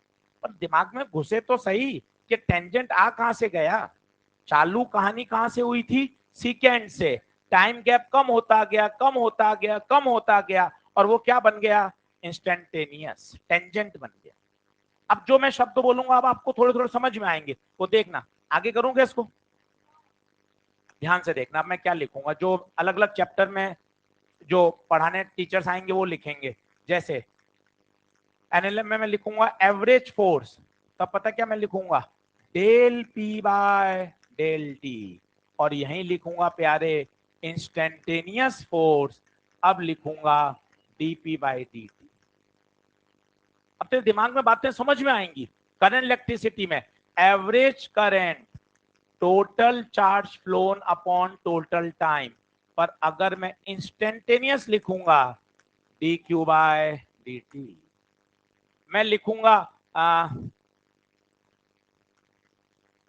पर दिमाग में घुसे तो सही कि टेंजेंट आ कहां से गया, चालू कहानी कहां से हुई थी, सीकेंड से। टाइम गैप कम होता गया, कम होता गया, कम होता गया, और वो क्या बन गया, इंस्टेंटेनियस टेंजेंट बन गया। अब जो मैं शब्द बोलूंगा अब आपको थोड़े थोड़े समझ में आएंगे, वो देखना आगे करूंगा इसको, ध्यान से देखना। अब मैं क्या लिखूंगा, जो अलग अलग चैप्टर में जो पढ़ाने टीचर्स आएंगे वो लिखेंगे। जैसे एनएलएम में मैं लिखूंगा एवरेज फोर्स, तब पता क्या मैं लिखूंगा, del p by del t. और यहीं लिखूंगा प्यारे इंस्टेंटेनियस फोर्स, अब लिखूंगा डीपी बाई डी टी। अब तेरे दिमाग में बातें समझ में आएंगी। करंट इलेक्ट्रिसिटी में average current, total charge flown upon total time. पर अगर मैं इंस्टेंटेनियस लिखूंगा, d q by d t. मैं लिखूंगा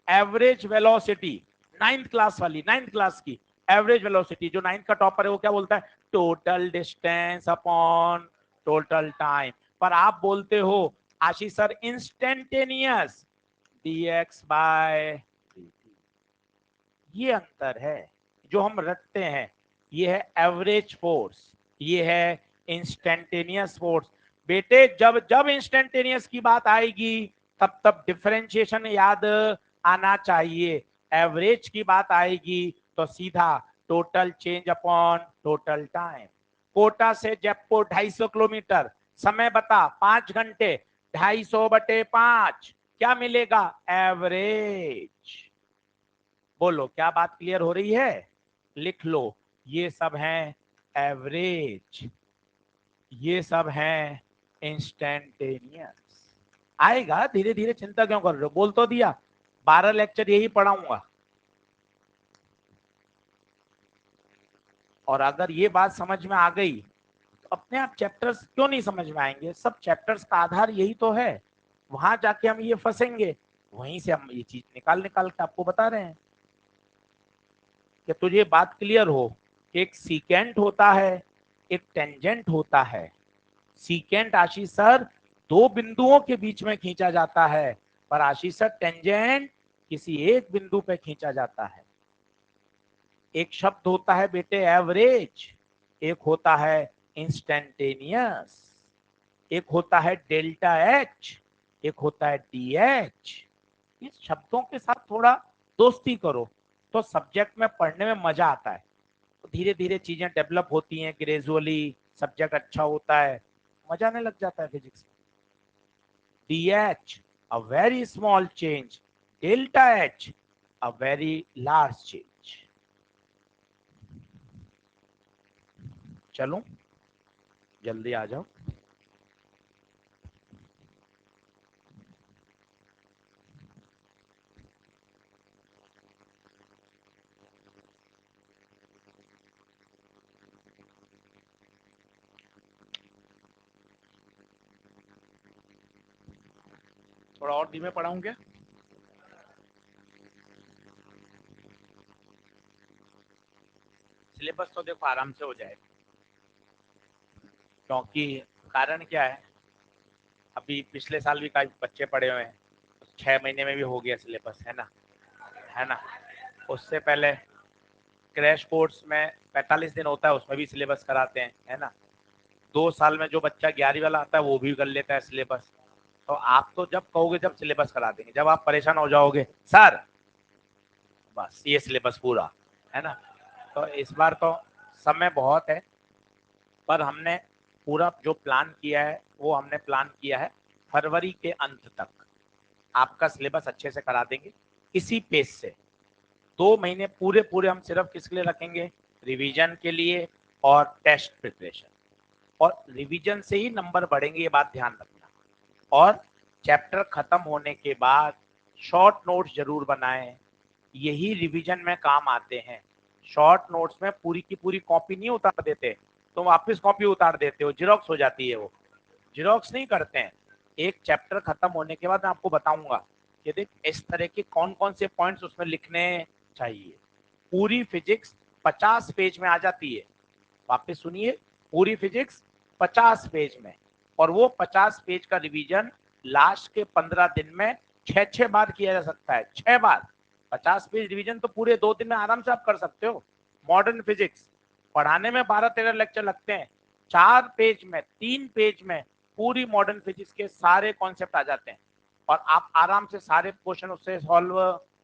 एवरेज वेलोसिटी, नाइन्थ क्लास वाली, नाइन्थ क्लास की एवरेज वेलोसिटी, जो नाइन्थ का टॉपर है वो क्या बोलता है, total distance upon total time. पर आप बोलते हो Ashish sir instantaneous, dx by dt। ये अंतर है जो हम रटते हैं, ये है एवरेज फोर्स, ये है इंस्टेंटेनियस फोर्स। बेटे जब जब इंस्टेंटेनियस की बात आएगी तब तब डिफरेंशिएशन याद आना चाहिए। एवरेज की बात आएगी तो सीधा total change upon total time. Kota से जयपुर 250 किलोमीटर, समय बता 5 घंटे, 250/5 क्या मिलेगा? एवरेज। बोलो क्या बात क्लियर हो रही है? लिख लो, ये सब हैं एवरेज, ये सब हैं इंस्टेंटेनियस। आएगा धीरे धीरे, चिंता क्यों कर रहे हो? बोल तो दिया 12 लेक्चर यही पढ़ाऊंगा। और अगर ये बात समझ में आ गई तो अपने आप चैप्टर्स क्यों नहीं समझ में आएंगे? सब चैप्टर्स का आधार यही तो है। वहां जाके हम ये फंसेंगे, वहीं से हम ये चीज निकाल निकाल के आपको बता रहे हैं कि तुझे बात क्लियर हो। एक सीकेंट होता है, एक टेंजेंट होता है। सीकेंट आशीष सर दो बिंदुओं के बीच में खींचा जाता है, पर आशीष सर टेंजेंट किसी एक बिंदु पे खींचा जाता है। एक शब्द होता है बेटे एवरेज, एक होता है इंस्टेंटेनियस, एक होता है डेल्टा एच, एक होता है डी एच। इस शब्दों के साथ थोड़ा दोस्ती करो तो सब्जेक्ट में पढ़ने में मजा आता है। तो धीरे धीरे चीजें डेवलप होती हैं, ग्रेजुअली सब्जेक्ट अच्छा होता है, मजा आने लग जाता है फिजिक्स में। D H a very small change, delta H a very large change. चलो जल्दी आ जाओ। थोड़ा और धीमे पढ़ाऊं क्या? सिलेबस तो देखो आराम से हो जाएगा, क्योंकि कारण क्या है, अभी पिछले साल भी काफी बच्चे पढ़े हुए हैं, 6 महीने में भी हो गया सिलेबस, है ना? है ना? उससे पहले क्रैश कोर्स में 45 दिन होता है, उसमें भी सिलेबस कराते हैं, है ना? 2 साल में जो बच्चा 11वीं वाला आता है वो भी कर लेता है सिलेबस। तो आप तो जब कहोगे जब सिलेबस करा देंगे, जब आप परेशान हो जाओगे सर बस ये सिलेबस पूरा, है ना? तो इस बार तो समय बहुत है, पर हमने पूरा जो प्लान किया है वो हमने प्लान किया है फरवरी के अंत तक आपका सिलेबस अच्छे से करा देंगे इसी पेज से। 2 महीने पूरे पूरे हम सिर्फ किसके लिए रखेंगे? रिवीजन के लिए और टेस्ट प्रिपरेशन। और रिवीजन से ही नंबर बढ़ेंगे, ये बात ध्यान रखना। और चैप्टर खत्म होने के बाद शॉर्ट नोट्स जरूर बनाएं, यही रिवीजन में काम आते हैं। शॉर्ट नोट्स में पूरी की पूरी कॉपी नहीं उतार देते, तो वापस कॉपी उतार देते हो, जीरोक्स हो जाती है। वो जीरोक्स नहीं करते हैं। एक चैप्टर खत्म होने के बाद मैं आपको बताऊंगा कि देख इस तरह के कौन कौन से पॉइंट्स उसमें लिखने चाहिए। पूरी फिजिक्स 50 पेज में आ जाती है। वापस सुनिए, पूरी फिजिक्स 50 पेज में, और वो 50 पेज का रिवीजन लास्ट के 15 दिन में 6-6 बार किया जा सकता है। 6 बार 50 पेज रिवीजन तो पूरे 2 दिन में आराम से आप कर सकते हो। मॉडर्न फिजिक्स पढ़ाने में 12-13 लेक्चर लगते हैं, 4 पेज में 3 पेज में पूरी मॉडर्न फिजिक्स के सारे कॉन्सेप्ट आ जाते हैं, और आप आराम से सारे क्वेश्चन उससे सॉल्व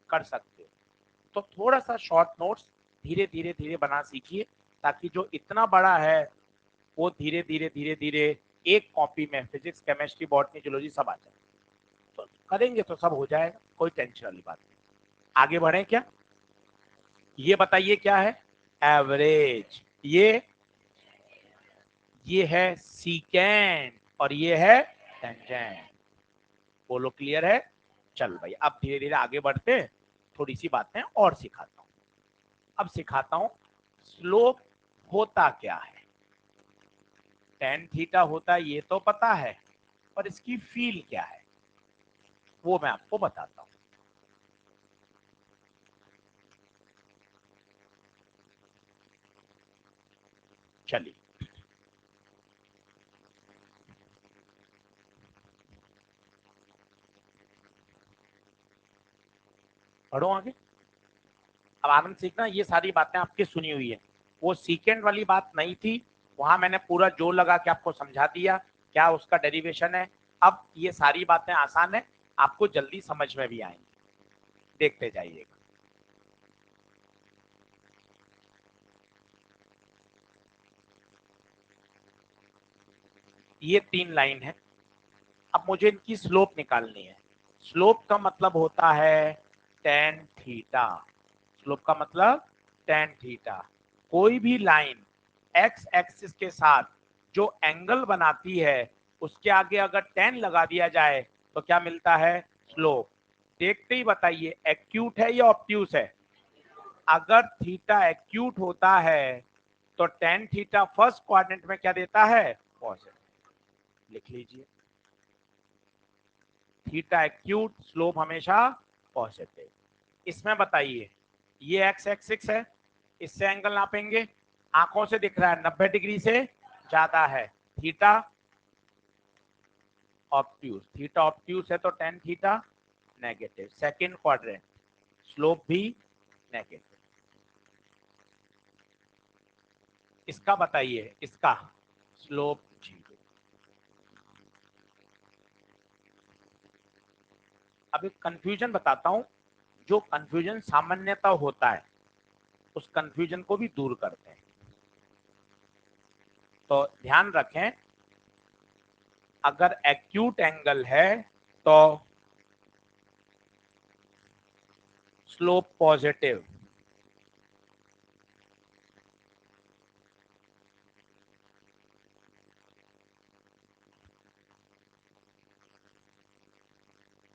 कर सकते हो। तो थोड़ा सा शॉर्ट नोट्स धीरे धीरे धीरे बना सीखिए, ताकि जो इतना बड़ा है वो धीरे धीरे धीरे धीरे एक कॉपी में फिजिक्स केमिस्ट्री बॉटनी जूलॉजी सब आ जाए। तो करेंगे तो सब हो जाएगा, कोई टेंशन वाली बात नहीं। आगे बढ़े क्या? ये बताइए क्या है एवरेज? ये है सीकेंट और ये है टेंजेंट। बोलो क्लियर है? चल भाई अब धीरे धीरे आगे बढ़ते हैं, थोड़ी सी बातें और सिखाता हूँ। अब सिखाता हूँ स्लोप होता क्या है। टेन थीटा होता है ये तो पता है, और इसकी फील क्या है वो मैं आपको बताता हूँ। चलिए पढ़ो आगे। अब आनंद सीखना, ये सारी बातें आपकी सुनी हुई है, वो सीकेंड वाली बात नहीं थी, वहां मैंने पूरा जोर लगा के आपको समझा दिया क्या उसका डेरिवेशन है। अब ये सारी बातें आसान है, आपको जल्दी समझ में भी आएंगी, देखते जाइएगा। ये 3 लाइन है, अब मुझे इनकी स्लोप निकालनी है। स्लोप का मतलब होता है tan थीटा। स्लोप का मतलब tan थीटा। कोई भी लाइन x एक्सिस के साथ जो एंगल बनाती है उसके आगे अगर tan लगा दिया जाए तो क्या मिलता है? स्लोप। देखते ही बताइए एक्यूट है या ऑब्ट्यूस है? अगर थीटा एक्यूट होता है तो tan थीटा फर्स्ट क्वाड्रेंट में क्या देता है? पॉजिटिव। लिख लीजिए, थीटा एक्यूट, स्लोप हमेशा पॉजिटिव। इसमें बताइए ये एक्स एक्सिस है, इससे एंगल नापेंगे, आंखों से दिख रहा है 90 डिग्री से ज्यादा है, थीटा ऑब्ट्यूस। थीटा ऑब्ट्यूस है तो tan theta negative. Second quadrant, slope भी नेगेटिव। इसका बताइए, इसका स्लोप 0। अब एक कंफ्यूजन बताता हूं, जो कंफ्यूजन सामान्यतः होता है उस कंफ्यूजन को भी दूर करते हैं। तो ध्यान रखें, अगर एक्यूट एंगल है तो स्लोप पॉजिटिव।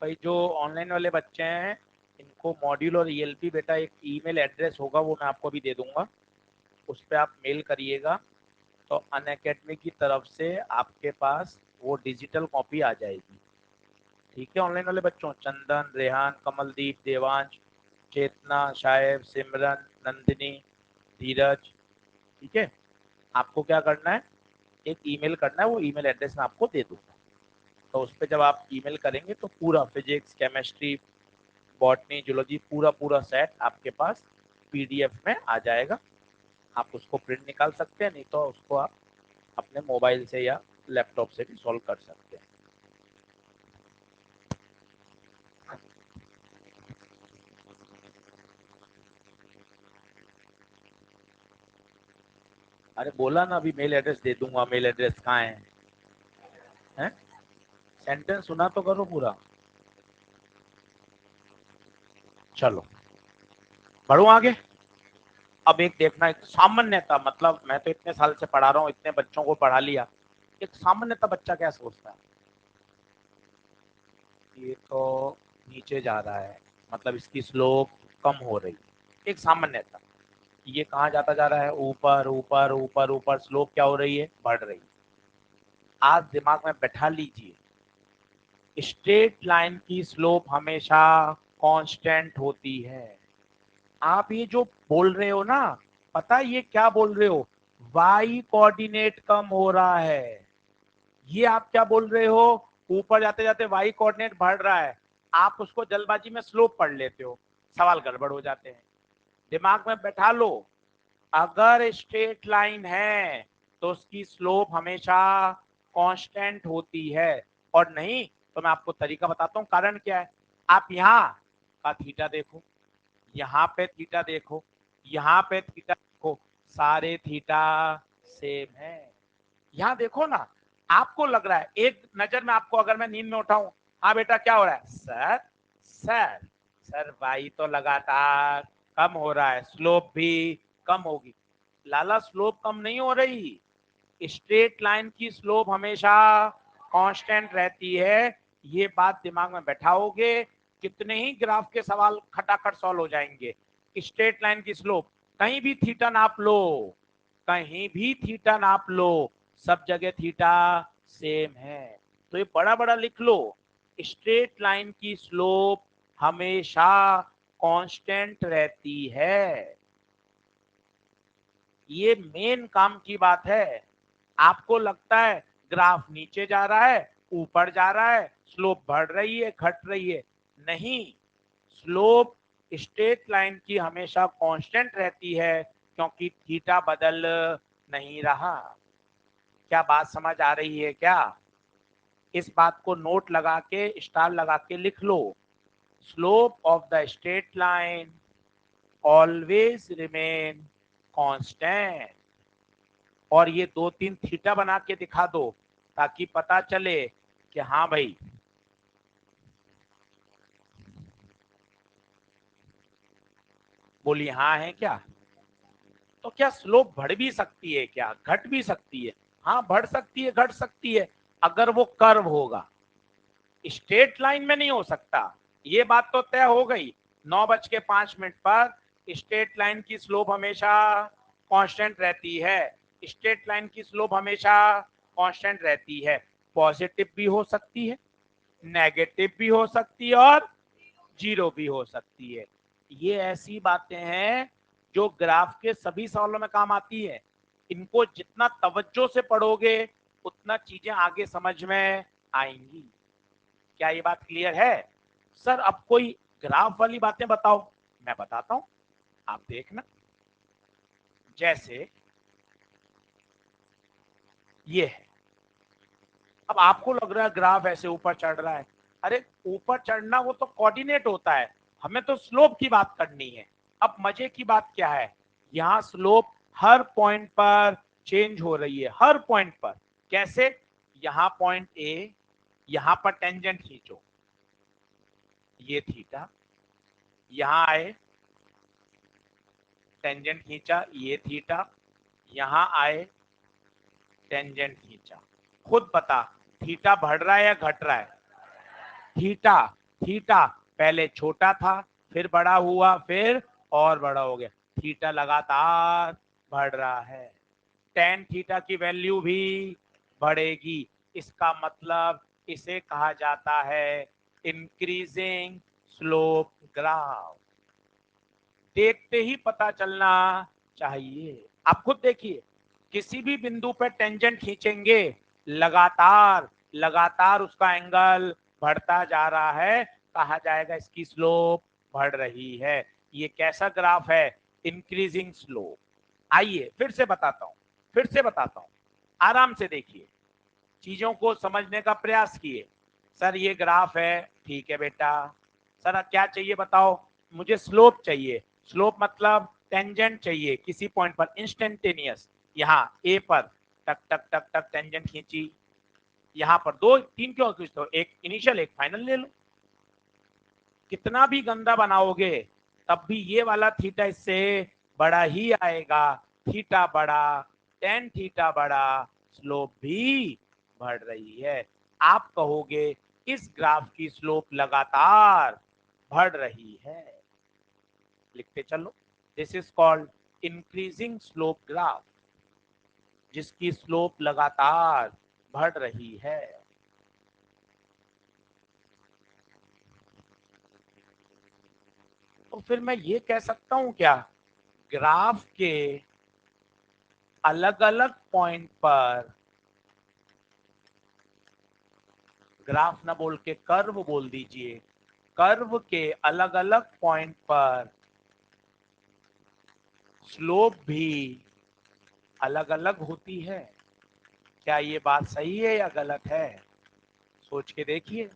भाई जो ऑनलाइन वाले बच्चे हैं इनको मॉड्यूल और ईएलपी बेटा एक ईमेल एड्रेस होगा, वो मैं आपको भी दे दूंगा, उस पर आप मेल करिएगा तो अनअकैडमी की तरफ से आपके पास वो डिजिटल कॉपी आ जाएगी। ठीक है ऑनलाइन वाले बच्चों, चंदन, रेहान, कमलदीप, देवांश, चेतना, शायब, सिमरन, नंदिनी, धीरज, ठीक है। आपको क्या करना है, एक ईमेल करना है, वो ईमेल एड्रेस मैं आपको दे दूंगा। तो उस पर जब आप ईमेल करेंगे तो पूरा फिजिक्स, केमिस्ट्री, बॉटनी, जूलॉजी पूरा पूरा सेट आपके पास पीडीएफ में आ जाएगा। आप उसको प्रिंट निकाल सकते हैं, नहीं तो उसको आप अपने मोबाइल से या लैपटॉप से भी सॉल्व कर सकते हैं। अरे बोला ना अभी मेल एड्रेस दे दूंगा, मेल एड्रेस कहाँ है? हैं? सेंटेंस सुना तो करो पूरा। चलो बढ़ो आगे। अब एक देखना, एक सामान्यता, मतलब मैं तो इतने साल से पढ़ा रहा हूँ, इतने बच्चों को पढ़ा लिया, एक सामान्यता बच्चा क्या सोचता है? ये तो नीचे जा रहा है, मतलब इसकी स्लोप कम हो रही है, एक सामान्यता। ये कहाँ जाता जा रहा है? ऊपर ऊपर ऊपर ऊपर, स्लोप क्या हो रही है? बढ़ रही है। आज दिमाग में बैठा लीजिए, स्ट्रेट लाइन की स्लोप हमेशा कांस्टेंट होती है। आप ये जो बोल रहे हो ना, पता है ये क्या बोल रहे हो? वाई कोऑर्डिनेट कम हो रहा है। ये आप क्या बोल रहे हो? ऊपर जाते जाते वाई कोऑर्डिनेट बढ़ रहा है। आप उसको जल्दबाजी में स्लोप पढ़ लेते हो, सवाल गड़बड़ हो जाते हैं। दिमाग में बैठा लो, अगर स्ट्रेट लाइन है तो उसकी स्लोप हमेशा कांस्टेंट होती है, और नहीं तो मैं आपको तरीका बताता हूँ। कारण क्या है? आप यहाँ का थीटा देखो, यहाँ पे थीटा देखो, यहाँ पे थीटा देखो, सारे थीटा सेम है। यहाँ देखो ना, आपको लग रहा है, एक नजर में आपको अगर मैं नींद में उठाऊं, हाँ बेटा क्या हो रहा है? सर सर सर भाई तो लगातार कम हो रहा है, स्लोप भी कम होगी। लाला स्लोप कम नहीं हो रही, स्ट्रेट लाइन की स्लोप हमेशा कांस्टेंट रहती है। ये बात दिमाग में बैठाओगे, कितने ही ग्राफ के सवाल खटाखट सॉल्व हो जाएंगे। स्ट्रेट लाइन की स्लोप, कहीं भी थीटा नाप लो, कहीं भी थीटा नाप लो, सब जगह थीटा सेम है। तो ये बड़ा बड़ा लिख लो, स्ट्रेट लाइन की स्लोप हमेशा कांस्टेंट रहती है। ये मेन काम की बात है। आपको लगता है ग्राफ नीचे जा रहा है, ऊपर जा रहा है, स्लोप बढ़ रही है, घट रही है, नहीं, स्लोप स्ट्रेट लाइन की हमेशा कांस्टेंट रहती है, क्योंकि थीटा बदल नहीं रहा। क्या बात समझ आ रही है क्या? इस बात को नोट लगा के, स्टार लगा के लिख लो। Slope of the straight line always remain constant. और ये 2-3 थीटा बना के दिखा दो ताकि पता चले कि हाँ भाई, बोलिए हाँ है क्या? तो क्या स्लोप बढ़ भी सकती है क्या, घट भी सकती है? हाँ, बढ़ सकती है, घट सकती है, अगर वो कर्व होगा। स्ट्रेट लाइन में नहीं हो सकता, ये बात तो तय हो गई। 9:05 पर स्ट्रेट लाइन की स्लोप हमेशा कांस्टेंट रहती है। स्ट्रेट लाइन की स्लोप हमेशा कांस्टेंट रहती है। पॉजिटिव भी हो सकती है, नेगेटिव भी हो सकती है, और जीरो भी हो सकती है। ये ऐसी बातें हैं जो ग्राफ के सभी सवालों में काम आती है। इनको जितना तवज्जो से पढ़ोगे उतना चीजें आगे समझ में आएंगी। क्या ये बात क्लियर है? सर अब कोई ग्राफ वाली बातें बताओ। मैं बताता हूं, आप देखना। जैसे ये है, अब आपको लग रहा है ग्राफ ऐसे ऊपर चढ़ रहा है। अरे ऊपर चढ़ना वो तो कोऑर्डिनेट होता है, हमें तो स्लोप की बात करनी है। अब मजे की बात क्या है, यहाँ स्लोप हर पॉइंट पर चेंज हो रही है, हर पॉइंट पर। कैसे? यहाँ पॉइंट ए, यहाँ पर टेंजेंट खींचो, ये थीटा, यहाँ आए टेंजेंट खींचा, ये थीटा, यहाँ आए टेंजेंट खींचा। खुद बता, थीटा बढ़ रहा है या घट रहा है? थीटा, थीटा पहले छोटा था, फिर बड़ा हुआ, फिर और बड़ा हो गया। थीटा लगातार बढ़ रहा है। टेन थीटा की वैल्यू भी बढ़ेगी। इसका मतलब इसे कहा जाता है इंक्रीजिंग स्लोप ग्राफ। देखते ही पता चलना चाहिए। आप खुद देखिए, किसी भी बिंदु पर टेंजेंट खींचेंगे, लगातार लगातार उसका एंगल बढ़ता जा रहा है, कहा जाएगा इसकी स्लोप बढ़ रही है। ये कैसा ग्राफ है? Increasing slope. आइए फिर से बताता हूं, फिर से बताता हूं, आराम से देखिए, चीजों को समझने का प्रयास किए। सर ये ग्राफ है, ठीक है बेटा। सर क्या चाहिए बताओ? मुझे स्लोप चाहिए। स्लोप मतलब टेंजेंट चाहिए किसी पॉइंट पर, इंस्टेंटेनियस। यहाँ ए पर टक टक टक टक टेंजेंट खींची, यहाँ पर 2-3 क्यों खींचते हो, एक इनिशियल एक फाइनल ले लो। कितना भी गंदा बनाओगे तब भी ये वाला थीटा इससे बड़ा ही आएगा। थीटा बड़ा, टेन थीटा बड़ा, स्लोप भी बढ़ रही है। आप कहोगे इस ग्राफ की स्लोप लगातार बढ़ रही है। लिखते चलो, this is called increasing slope graph, जिसकी स्लोप लगातार बढ़ रही है। तो फिर मैं ये कह सकता हूं क्या, ग्राफ के अलग अलग पॉइंट पर, ग्राफ ना बोल के कर्व बोल दीजिए, कर्व के अलग अलग पॉइंट पर स्लोप भी अलग अलग होती है? क्या ये बात सही है या गलत है? सोच के देखिए।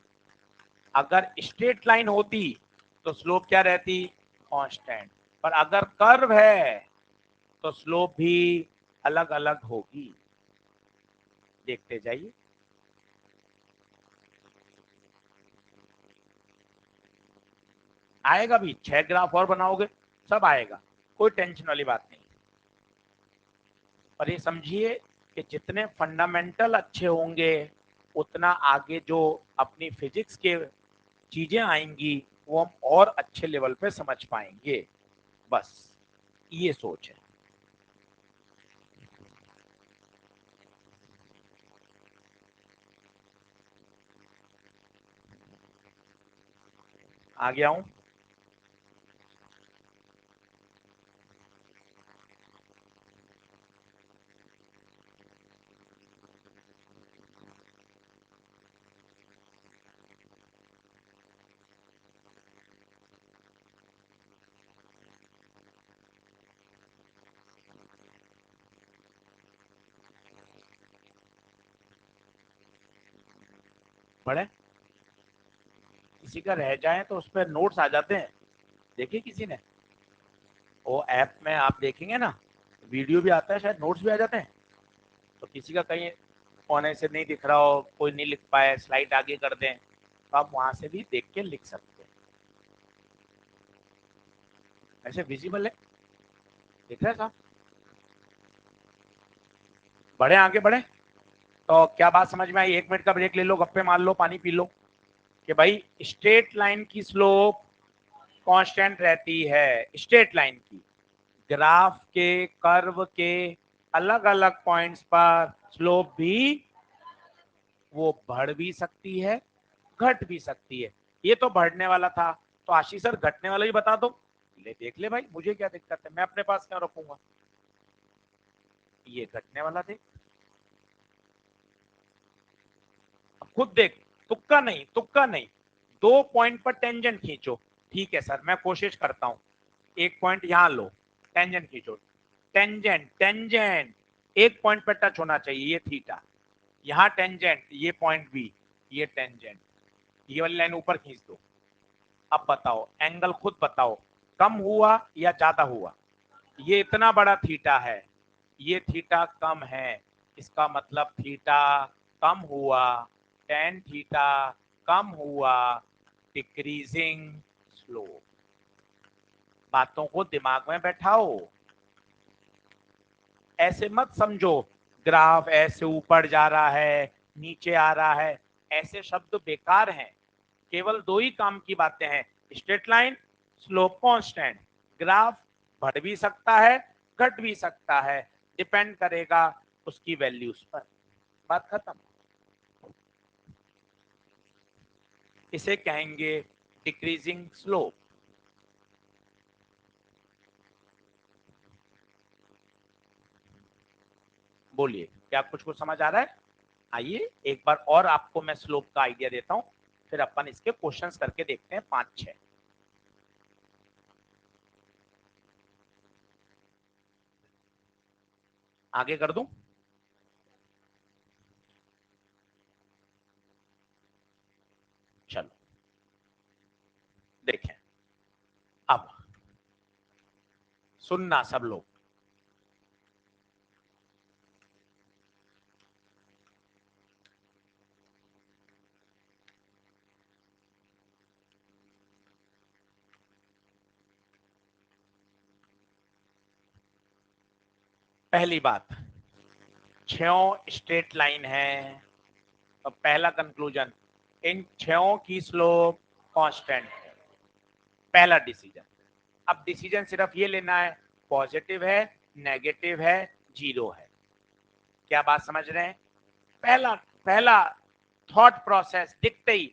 अगर स्ट्रेट लाइन होती तो स्लोप क्या रहती? कांस्टेंट। पर अगर कर्व है तो स्लोप भी अलग अलग होगी। देखते जाइए। आएगा भी, 6 ग्राफ और बनाओगे सब आएगा, कोई टेंशन वाली बात नहीं। पर ये समझिए कि जितने फंडामेंटल अच्छे होंगे उतना आगे जो अपनी फिजिक्स के चीजें आएंगी वो हम और अच्छे लेवल पे समझ पाएंगे। बस ये सोच है। आ गया हूं। पढ़े, किसी का रह जाए तो उस पर नोट्स आ जाते हैं, देखिए किसी ने, वो ऐप में आप देखेंगे ना, वीडियो भी आता है, शायद नोट्स भी आ जाते हैं। तो किसी का कहीं कोने से नहीं दिख रहा हो, कोई नहीं लिख पाए, स्लाइड आगे कर दें, तो आप वहां से भी देख के लिख सकते हैं। ऐसे विजिबल है, दिख रहा है साहब? बढ़े, आगे बढ़े। तो क्या बात समझ में आई? 1 मिनट का ब्रेक ले लो, गप्पे मार लो, पानी पी लो। कि भाई स्ट्रेट लाइन की स्लोप कांस्टेंट रहती है, स्ट्रेट लाइन की। ग्राफ के कर्व के अलग अलग पॉइंट्स पर स्लोप भी वो बढ़ भी सकती है, घट भी सकती है। ये तो बढ़ने वाला था, तो आशीष सर घटने वाला ही बता दो। ले देख ले भाई, मुझे क्या दिक्कत है, मैं अपने पास क्यों रखूंगा। ये घटने वाला देख, अब खुद देख, तुक्का नहीं, तुक्का नहीं। 2 पॉइंट पर टेंजेंट खींचो। ठीक है सर, मैं कोशिश करता हूं। एक पॉइंट यहां लो, टेंजेंट खींचो। टेंजेंट, टेंजेंट 1 पॉइंट पर टच होना चाहिए, ये थीटा। यहाँ टेंजेंट, ये पॉइंट बी, ये टेंजेंट, ये वाली लाइन ऊपर खींच दो। अब बताओ एंगल, खुद बताओ, कम हुआ या ज्यादा हुआ? ये इतना बड़ा थीटा है, ये थीटा कम है, इसका मतलब थीटा कम हुआ, टेन थीटा कम हुआ, डिक्रीजिंग स्लोप। बातों को दिमाग में बैठाओ, ऐसे मत समझो ग्राफ ऐसे ऊपर जा रहा है, नीचे आ रहा है, ऐसे शब्द बेकार हैं। केवल 2 ही काम की बातें हैं, straight line, slope constant. Graph बढ़ भी सकता है, घट भी सकता है, डिपेंड करेगा उसकी वैल्यूज पर। बात खत्म। इसे कहेंगे डिक्रीजिंग स्लोप। बोलिए, क्या कुछ कुछ समझ आ रहा है? आइए एक बार और आपको मैं स्लोप का आइडिया देता हूं, फिर अपन इसके क्वेश्चंस करके देखते हैं 5-6। आगे कर दूं? चलो देखें। अब सुनना सब लोग, पहली बात, 6 स्ट्रेट लाइन है, तो पहला कंक्लूजन, इन 6 की स्लोप कांस्टेंट है। पहला डिसीजन। अब डिसीजन सिर्फ ये लेना है, पॉजिटिव है, नेगेटिव है, जीरो है। क्या बात समझ रहे हैं? पहला पहला थॉट प्रोसेस दिखते ही,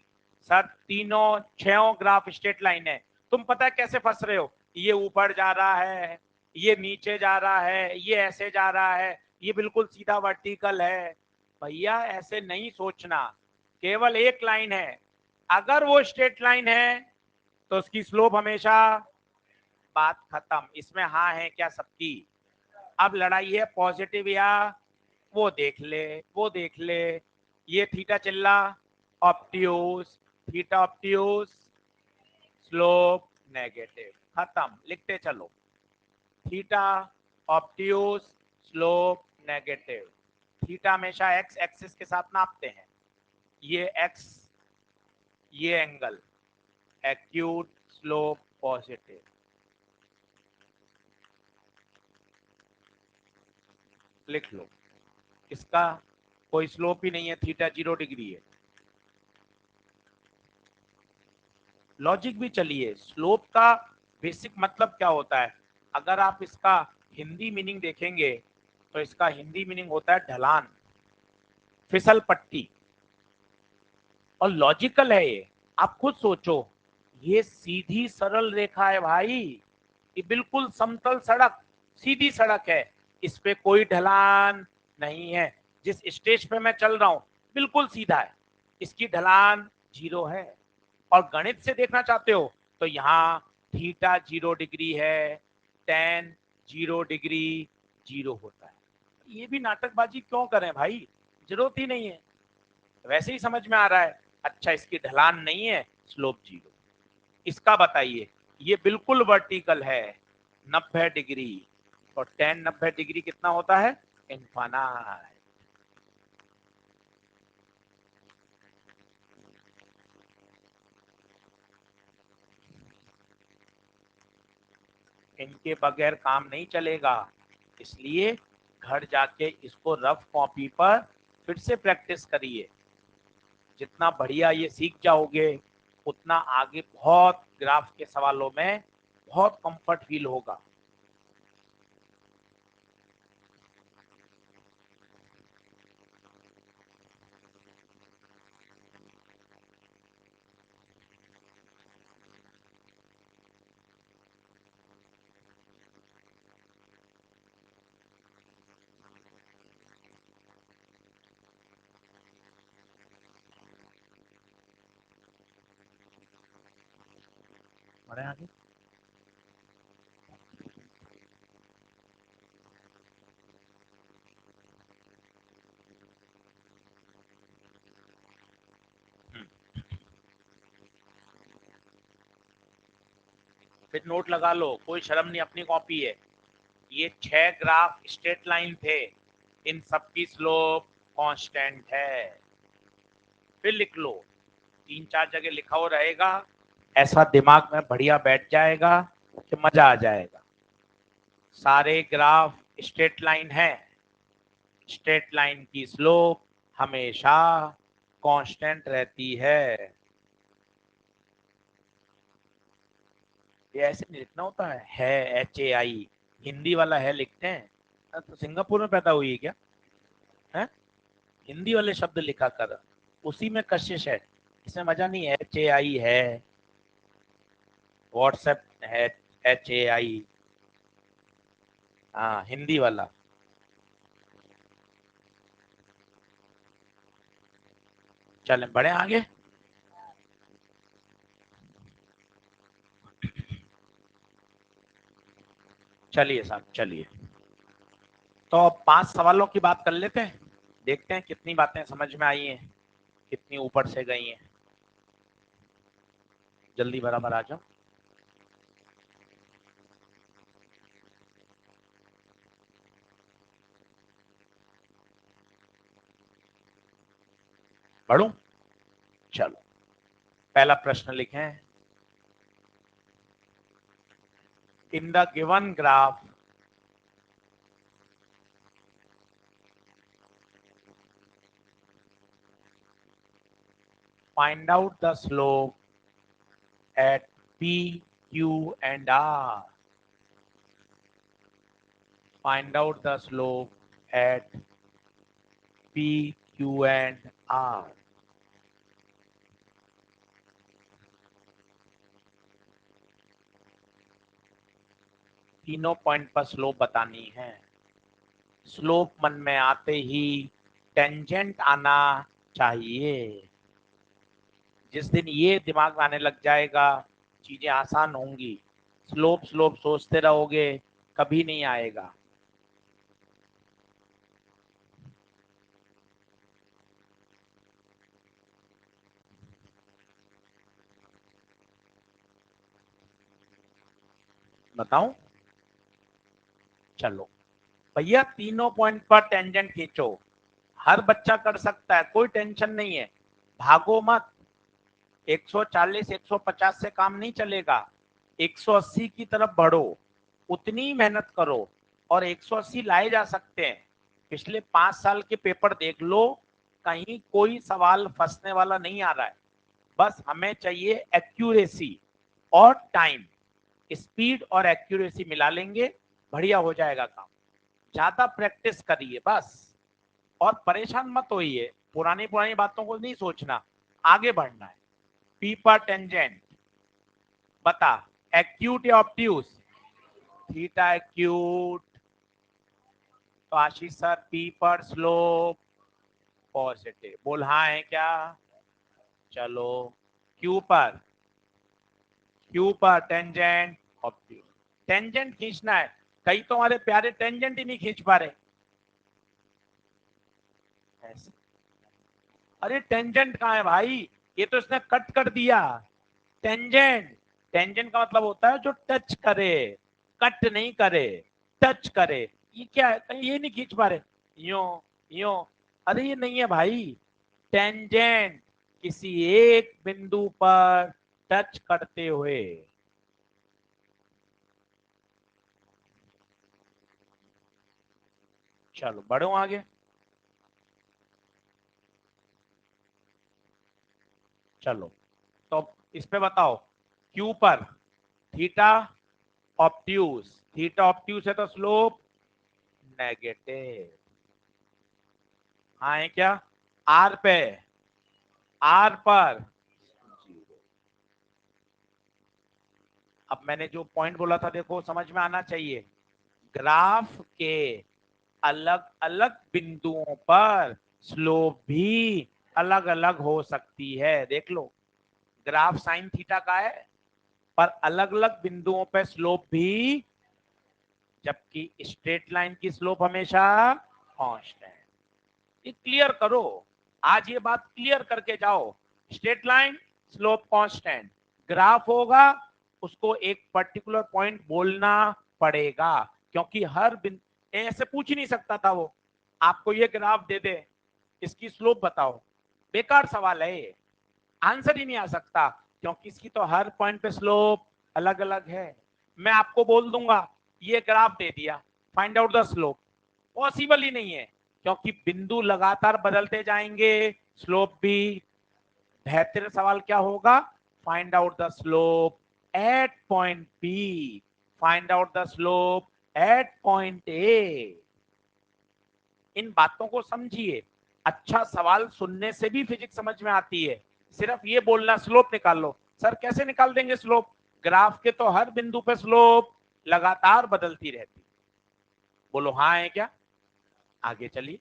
सर तीनों 6 ग्राफ स्ट्रेट लाइन है, तुम पता है कैसे फंस रहे हो? ये ऊपर जा रहा है, ये नीचे जा रहा है, ये ऐसे जा रहा है, ये बिल्कुल सीधा वर्टिकल है। भैया ऐसे नहीं सोचना, केवल एक लाइन है, अगर वो स्ट्रेट लाइन है तो उसकी स्लोप हमेशा, बात खत्म। इसमें हाँ है क्या सबकी? अब लड़ाई है पॉजिटिव या, वो देख ले, वो देख ले। ये थीटा चिल्ला ऑप्टियूज, थीटा ऑप्टियूज, स्लोप नेगेटिव, खत्म। लिखते चलो, थीटा ऑप्टियूज, स्लोप नेगेटिव। थीटा हमेशा एक्स एक्सिस के साथ नापते हैं, ये एक्स, ये एंगल, एक्यूट स्लोप पॉजिटिव। लिख लो, इसका कोई स्लोप ही नहीं है, थीटा 0 डिग्री है। लॉजिक भी चलिए, स्लोप का बेसिक मतलब क्या होता है? अगर आप इसका हिंदी मीनिंग देखेंगे तो इसका हिंदी मीनिंग होता है ढलान, फिसल पट्टी। और लॉजिकल है ये, आप खुद सोचो, ये सीधी सरल रेखा है भाई, ये बिल्कुल समतल सड़क, सीधी सड़क है, इस पे कोई ढलान नहीं है। जिस स्टेज पे मैं चल रहा हूं बिल्कुल सीधा है, इसकी ढलान 0 है। और गणित से देखना चाहते हो तो यहाँ थीटा 0 डिग्री है, टेन 0 डिग्री 0 होता है। ये भी नाटकबाजी क्यों करें भाई, जरूरत ही नहीं है, वैसे ही समझ में आ रहा है। अच्छा इसकी ढलान नहीं है, स्लोप 0। इसका बताइए, ये बिल्कुल वर्टिकल है 90 डिग्री, और tan 90 डिग्री कितना होता है, इनफाइनाइट। इनके बगैर काम नहीं चलेगा, इसलिए घर जाके इसको रफ कॉपी पर फिर से प्रैक्टिस करिए। जितना बढ़िया ये सीख जाओगे, उतना आगे बहुत ग्राफ के सवालों में बहुत कंफर्ट फील होगा। बढ़े आगे। फिर नोट लगा लो, कोई शर्म नहीं, अपनी कॉपी है। ये 6 ग्राफ स्ट्रेट लाइन थे, इन सबकी स्लोप कांस्टेंट है। फिर लिख लो, 3-4 जगह लिखा हो रहेगा, ऐसा दिमाग में बढ़िया बैठ जाएगा कि मजा आ जाएगा। सारे ग्राफ स्ट्रेट लाइन है, स्ट्रेट लाइन की स्लोप हमेशा कांस्टेंट रहती है। ये ऐसे नहीं लिखना होता है HAI, हिंदी वाला है लिखते हैं। तो सिंगापुर में पैदा हुई है क्या है? हिंदी वाले शब्द लिखा कर, उसी में कशिश है, इसमें मजा नहीं है। HAI है, व्हाट्सएप है HAI, हाँ हिंदी वाला। चलें बढ़े आगे। चलिए साहब चलिए, तो अब 5 सवालों की बात कर लेते हैं, देखते हैं कितनी बातें समझ में आई हैं, कितनी ऊपर से गई हैं। जल्दी बराबर आ जाओ। पढ़ूं? चलो, पहला प्रश्न लिखें। In the given graph find out the slope at P, Q and R. Find out the slope at P, Q and R. तीनों पॉइंट पर स्लोप बतानी है। स्लोप मन में आते ही टेंजेंट आना चाहिए। जिस दिन ये दिमाग में आने लग जाएगा, चीजें आसान होंगी। स्लोप स्लोप सोचते रहोगे, कभी नहीं आएगा। बताऊं? चलो भैया, तीनों पॉइंट पर टेंजेंट खींचो। हर बच्चा कर सकता है, कोई टेंशन नहीं है। भागो मत, 140 150 से काम नहीं चलेगा। 180 की तरफ बढ़ो, उतनी मेहनत करो, और 180 लाए जा सकते हैं। पिछले 5 साल के पेपर देख लो, कहीं कोई सवाल फंसने वाला नहीं आ रहा है। बस हमें चाहिए एक्यूरेसी और टाइम, स्पीड और एक्यूरेसी मिला लेंगे, बढ़िया हो जाएगा काम। ज्यादा प्रैक्टिस करिए बस, और परेशान मत होइए, पुरानी पुरानी बातों को नहीं सोचना, आगे बढ़ना है। पी पर टेंजेंट बता, एक्यूट या ऑब्ट्यूज? Theta acute. तो आशीष सर पी पर स्लोप पॉजिटिव, बोल हाँ है क्या? चलो, क्यू पर, क्यू पर टेंजेंट ऑब्ट्यूज। टेंजेंट खींचना है, कई तो हमारे प्यारे टेंजेंट ही नहीं खींच पा रहे। ऐसे, अरे टेंजेंट कहाँ है भाई? ये तो इसने कट कर दिया। टेंजेंट, टेंजेंट का मतलब होता है जो टच करे, कट नहीं करे, टच करे। ये क्या है, कहीं ये नहीं खींच पा रहे, यो यो, अरे ये नहीं है भाई। टेंजेंट किसी एक बिंदु पर टच करते हुए। चलो बढ़ो आगे। चलो तो इस पे बताओ, क्यू पर थीटा ऑब्ट्यूज, थीटा ऑब्ट्यूज है तो स्लोप नेगेटिव। हाँ है क्या? आर पे, आर पर जीरो। अब मैंने जो पॉइंट बोला था देखो समझ में आना चाहिए, ग्राफ के अलग अलग बिंदुओं पर स्लोप भी अलग अलग हो सकती है। देख लो, ग्राफ साइन थीटा का है, पर अलग अलग बिंदुओं पर स्लोप भी, जबकि स्ट्रेट लाइन की स्लोप हमेशा कांस्टेंट। ये क्लियर करो, आज ये बात क्लियर करके जाओ। Straight line slope constant, graph होगा उसको एक पर्टिकुलर पॉइंट बोलना पड़ेगा, क्योंकि हर बिंदु ऐसे पूछ ही नहीं सकता था वो, आपको ये ग्राफ दे दे इसकी स्लोप बताओ, बेकार सवाल है ये, आंसर ही नहीं आ सकता, क्योंकि इसकी तो हर पॉइंट पे स्लोप अलग अलग है। मैं आपको बोल दूंगा ये ग्राफ दे दिया, find out the slope, possible ही नहीं है, क्योंकि बिंदु लगातार बदलते जाएंगे, स्लोप भी। बेहतर सवाल क्या होगा, find out the slope at point B, find out the slope at point A. इन बातों को समझिए, अच्छा सवाल सुनने से भी फिजिक्स समझ में आती है। सिर्फ ये बोलना स्लोप निकाल लो, सर कैसे निकाल देंगे स्लोप, ग्राफ के तो हर बिंदु पे स्लोप लगातार बदलती रहती। बोलो हाँ है क्या? आगे चलिए,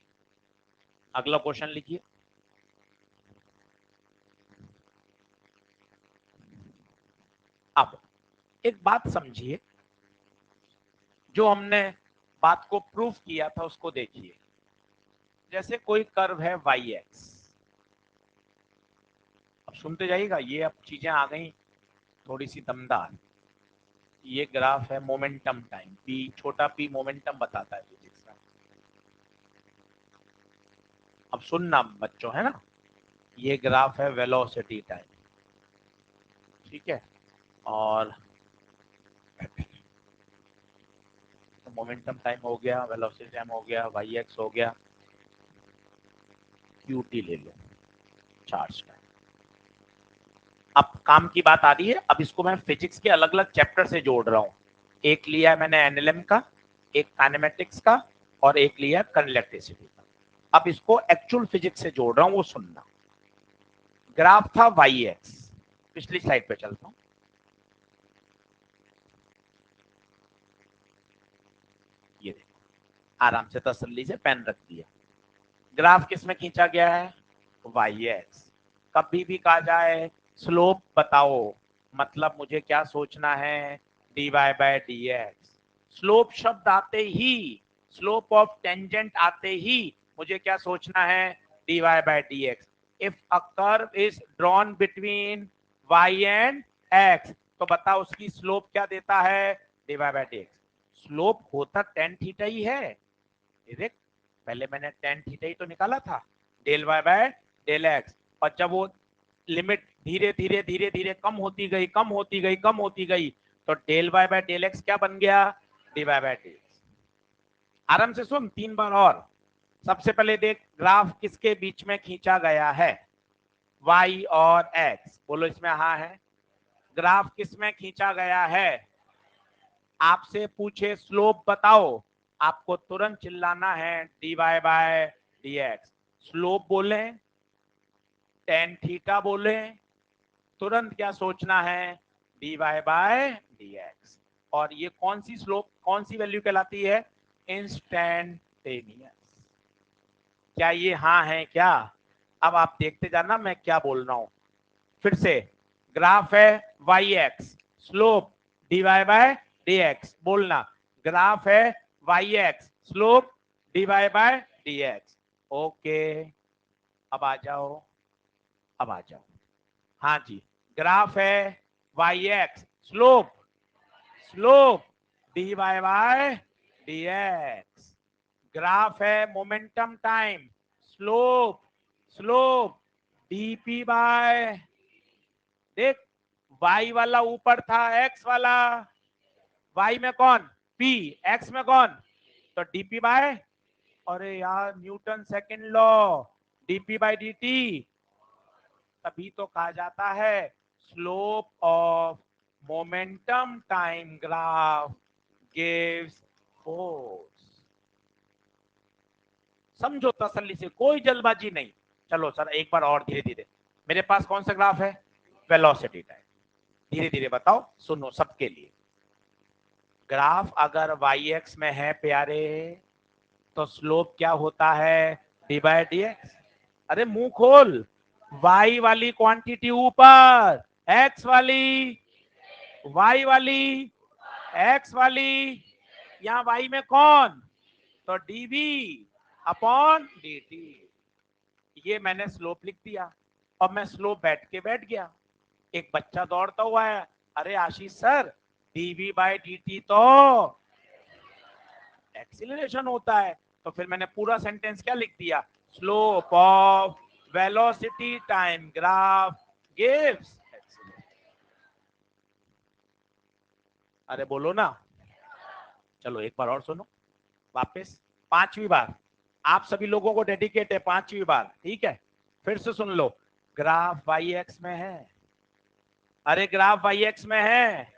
अगला क्वेश्चन लिखिए। अब एक बात समझिए, जो हमने बात को प्रूफ किया था उसको देखिए। जैसे कोई कर्व है वाई एक्स, अब सुनते जाइएगा, ये अब चीजें आ गई थोड़ी सी दमदार। ये ग्राफ है मोमेंटम टाइम, पी छोटा पी मोमेंटम बताता है फिजिक्स में। अब सुनना बच्चों, है ना, ये ग्राफ है वेलोसिटी टाइम, ठीक है, और तो मोमेंटम टाइम हो गया, वेलोसिटी टाइम हो गया, वाई एक्स हो गया, क्यू टी ले लो, चार्ज टाइम। अब काम की बात आ रही है, अब इसको मैं फिजिक्स के अलग अलग चैप्टर से जोड़ रहा हूँ। एक लिया है मैंने एनएलएम का, एक काइनेमेटिक्स का, और एक लिया है कन्वेक्टिविटी का। अब इसको एक्चुअल फिजिक्स से जोड़ रहा हूँ, वो सुनना। ग्राफ था वाई एक्स, पिछली स्लाइड पे चलता हूँ। ये देखो, आराम से तसल्ली से पेन रख दिया। ग्राफ किस में खींचा गया है, वाई एक्स। कभी भी कहा जाए स्लोप बताओ, मतलब मुझे क्या सोचना है, d y by d x. Slope शब्द आते ही, स्लोप ऑफ टेंजेंट आते ही मुझे क्या सोचना है, d y by d x. If a curve is drawn between y and x, तो बताओ उसकी स्लोप क्या देता है, d y by d x. Slope होता टेन थीटा ही है, देख पहले मैंने टेन थीटा ही तो निकाला था, del y by del x. और जब वो लिमिट धीरे धीरे धीरे धीरे कम होती गई, कम होती गई, कम होती गई, तो del y by del x क्या बन गया, d y by d x. आराम से सुन तीन बार और। सबसे पहले देख, ग्राफ किसके बीच में खींचा गया है, वाई और एक्स, बोलो इसमें हाँ है। ग्राफ किस में खींचा गया है, आपसे पूछे स्लोप बताओ, आपको तुरंत चिल्लाना है d y by d x. Slope बोले, टेन थीटा बोले, तुरंत क्या सोचना है, d y by d x. और ये कौन सी स्लोप, कौन सी वैल्यू कहलाती है, इंस्टेंटेनियस। क्या ये हाँ है क्या? अब आप देखते जाना मैं क्या बोल रहा हूं। फिर से, ग्राफ है y x, slope d y by d x, बोलना। ग्राफ है y x, slope d y by d x. Okay, अब आ जाओ, अब आ जाओ। हाँ जी, ग्राफ है y x, slope slope d y by d x. Graph है momentum time, slope slope dp by, देख वाई वाला ऊपर था, एक्स वाला, वाई में कौन पी, एक्स में कौन, तो डीपी बाय, अरे यार Newton second law, d p by d t. तभी तो कहा जाता है slope of momentum time graph gives force. समझो तसल्ली से, कोई जल्दबाजी नहीं। चलो सर एक बार और धीरे धीरे, मेरे पास कौन सा ग्राफ है, वेलोसिटी टाइम, धीरे धीरे बताओ, सुनो सबके लिए। ग्राफ अगर वाई एक्स में है प्यारे, तो स्लोप क्या होता है, डी बाई डी एक्स। अरे मुंह खोल, वाई वाली क्वांटिटी ऊपर, एक्स वाली, वाई वाली, एक्स वाली, यहाँ वाई में कौन, तो डीवी अपॉन dt। ये मैंने स्लोप लिख दिया और मैं स्लोप बैठ गया। एक बच्चा दौड़ता हुआ है, अरे आशीष सर डीवी बाई dt तो एक्सीलरेशन होता है। तो फिर मैंने पूरा सेंटेंस क्या लिख दिया, slope of velocity time graph gives acceleration. अरे बोलो ना, चलो एक बार और सुनो वापस, पांचवी बार, आप सभी लोगों को डेडिकेट है, पांचवी बार, ठीक है, फिर से सुन लो। ग्राफ वाई एक्स में है, अरे ग्राफ वाई एक्स में है,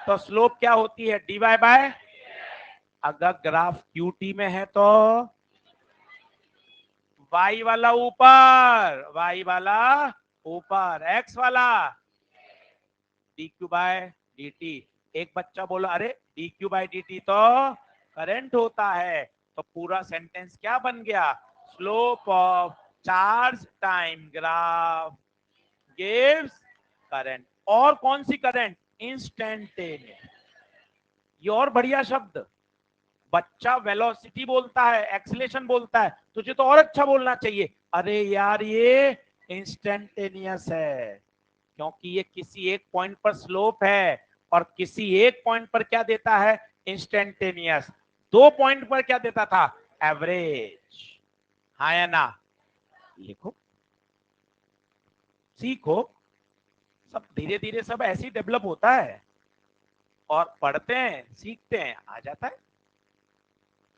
तो स्लोप क्या होती है, डी वाई बाय, अगर ग्राफ क्यू टी में है तो वाई वाला ऊपर, वाई वाला ऊपर, एक्स वाला d q by d t. एक बच्चा बोला अरे d q by d t तो करंट होता है, तो पूरा सेंटेंस क्या बन गया, slope of charge time graph gives current. और कौन सी करंट, इंस्टेंटेनियस। ये और बढ़िया शब्द, बच्चा वेलोसिटी बोलता है, एक्सीलरेशन बोलता है, तुझे तो और अच्छा बोलना चाहिए, अरे यार ये इंस्टेंटेनियस है, क्योंकि ये किसी एक पॉइंट पर स्लोप है और किसी एक पॉइंट पर क्या देता है, इंस्टेंटेनियस। दो पॉइंट पर क्या देता था, एवरेज। हाँ या ना, लिखो सीखो, सब धीरे धीरे सब ऐसे ही डेवलप होता है, और पढ़ते हैं सीखते हैं आ जाता है,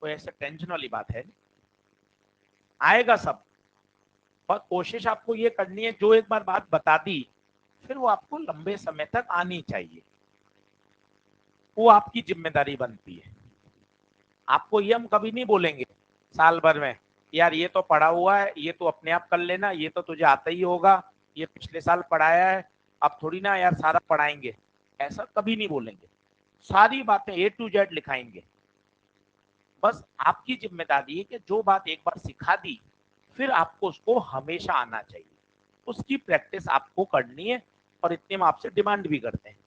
कोई ऐसा टेंशन वाली बात है नहीं, आएगा सब। पर कोशिश आपको ये करनी है, जो एक बार बात बता दी फिर वो आपको लंबे समय तक आनी चाहिए, वो आपकी जिम्मेदारी बनती है। आपको ये हम कभी नहीं बोलेंगे साल भर में, यार ये तो पढ़ा हुआ है, ये तो अपने आप कर लेना, ये तो तुझे आता ही होगा, ये पिछले साल पढ़ाया है, अब थोड़ी ना यार सारा पढ़ाएंगे, ऐसा कभी नहीं बोलेंगे। सारी बातें ए टू जेड लिखाएंगे। बस आपकी जिम्मेदारी है कि जो बात एक बार सिखा दी फिर आपको उसको हमेशा आना चाहिए, उसकी प्रैक्टिस आपको करनी है, और इतने हम आपसे डिमांड भी करते हैं।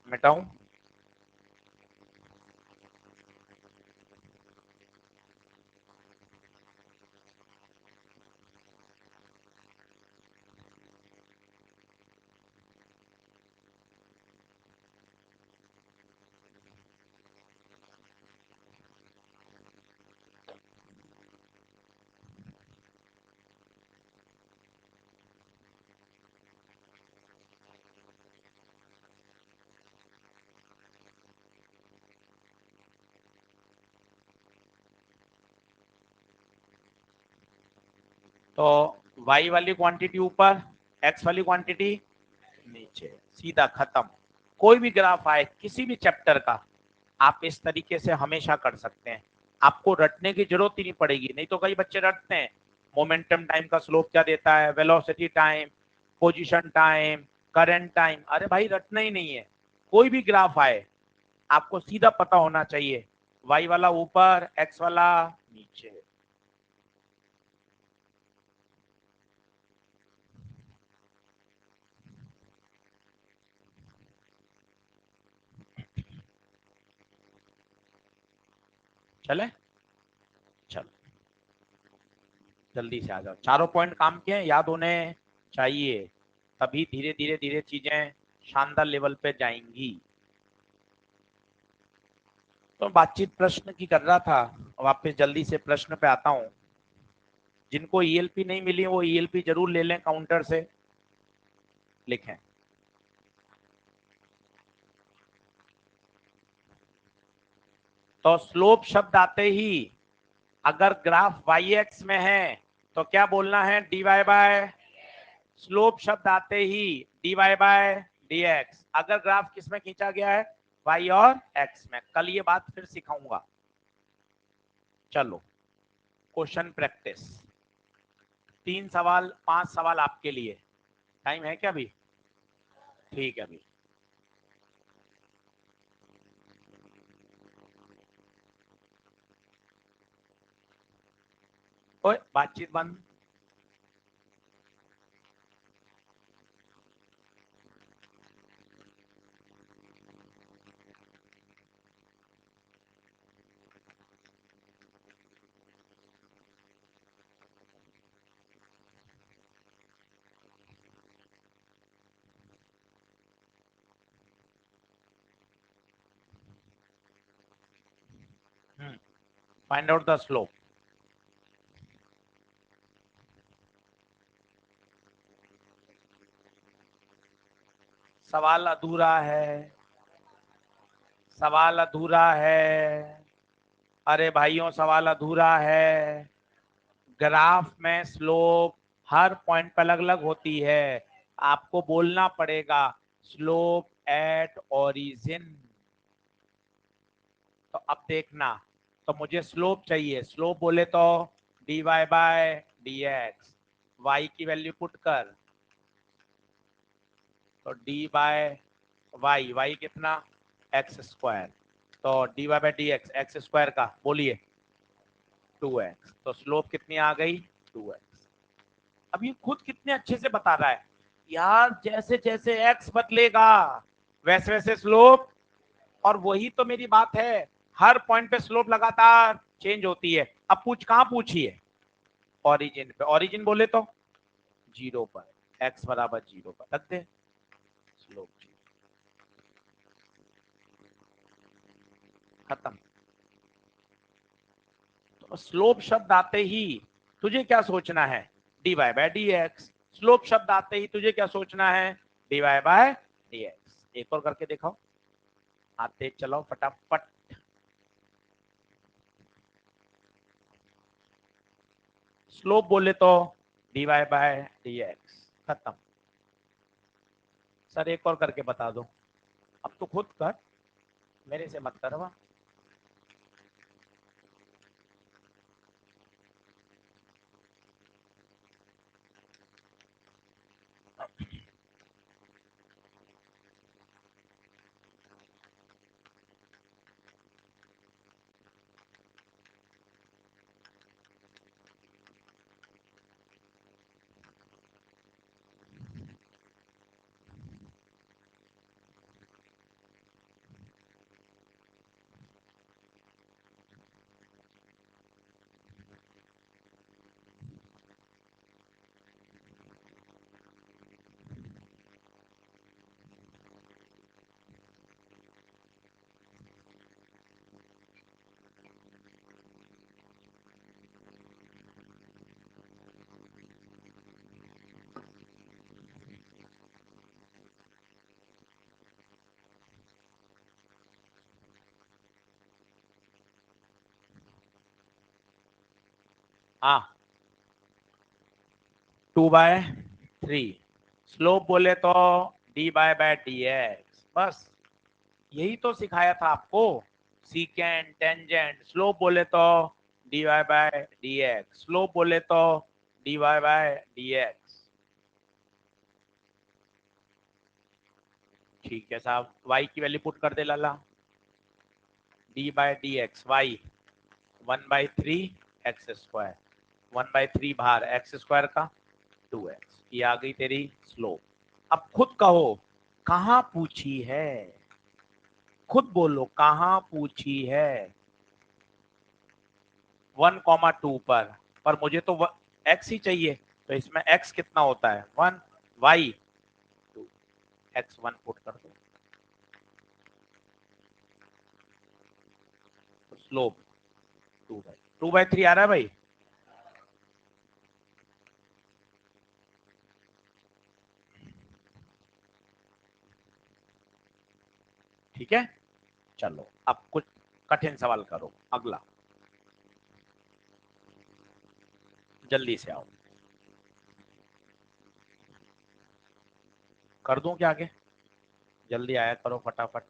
मिटाऊं, तो y वाली क्वांटिटी ऊपर, x वाली क्वांटिटी नीचे, सीधा खत्म। कोई भी ग्राफ आए किसी भी चैप्टर का, आप इस तरीके से हमेशा कर सकते हैं, आपको रटने की जरूरत ही नहीं पड़ेगी। नहीं तो कई बच्चे रटते हैं, मोमेंटम टाइम का स्लोप क्या देता है, velocity time, position time, current time, अरे भाई रटना ही नहीं है। कोई भी ग्राफ आए आपको सीधा पता होना चाहिए, y वाला ऊपर, x वाला नीचे। जल्दी से आ जाओ, चारों पॉइंट काम के हैं, याद होने चाहिए, तभी धीरे धीरे धीरे चीजें शानदार लेवल पे जाएंगी। तो बातचीत प्रश्न की कर रहा था, वापस जल्दी से प्रश्न पे आता हूं। जिनको ईएलपी नहीं मिली वो ईएलपी जरूर ले लें, काउंटर से लिखें। तो स्लोप शब्द आते ही अगर ग्राफ वाई एक्स में है तो क्या बोलना है, डी वाई बाय, स्लोप शब्द आते ही d y by d x. अगर ग्राफ किस में खींचा गया है, वाई और एक्स में। कल ये बात फिर सिखाऊंगा। चलो क्वेश्चन प्रैक्टिस, 3 सवाल 5 सवाल आपके लिए। टाइम है क्या अभी? ठीक है अभी। ओए बातचीत बंद। Find out the slope. सवाल अधूरा है, सवाल अधूरा है। अरे भाइयों सवाल अधूरा है। ग्राफ में स्लोप हर पॉइंट पर अलग अलग होती है, आपको बोलना पड़ेगा स्लोप एट ओरिजिन। तो अब देखना, तो मुझे स्लोप चाहिए, स्लोप बोले तो d y by d x. Y की वैल्यू पुट कर, तो डी बाय वाई, वाई कितना, एक्स स्क्वायर। तो d y by d x, x square का बोलिए 2x। तो स्लोप कितनी आ गई, 2x। अब ये खुद कितने अच्छे से बता रहा है यार, जैसे जैसे x बदलेगा वैसे वैसे स्लोप। और वही तो मेरी बात है, हर पॉइंट पे स्लोप लगातार चेंज होती है। अब कहाँ पूछी है, ओरिजिन पे। ओरिजिन बोले तो 0 पर, x बराबर 0 पर रख दे स्लोप, खत्म। तो स्लोप शब्द आते ही तुझे क्या सोचना है, d y by d x. Slope शब्द आते ही तुझे क्या सोचना है, d y by d x. एक और करके दिखाओ, आते चलो फटाफट। स्लोप बोले तो d y by d x, खत्म। सर एक और करके बता दो, अब तो खुद कर, मेरे से मत करवा। हाँ 2/3। स्लोप बोले तो d by by d x, बस यही तो सिखाया था आपको। सीकेंट टेंजेंट, स्लोप बोले तो d y by d x, slope बोले तो d y by d x. ठीक है साहब, y की वैल्यू पुट कर दे लाला, d by d x y 1/3 x square, 1/3 बाहर एक्स स्क्वायर का 2x। ये आ गई तेरी स्लोप। अब खुद कहो कहाँ पूछी है, खुद बोलो कहाँ पूछी है, 1,2 पर मुझे तो एक्स ही चाहिए, तो इसमें एक्स कितना होता है 1, वाई 2, एक्स 1 पुट कर दो, तो स्लोप 2/3 आ रहा है भाई। ठीक है, चलो अब कुछ कठिन सवाल करो अगला, जल्दी से आओ। कर दूं क्या आगे, जल्दी आया करो फटाफट।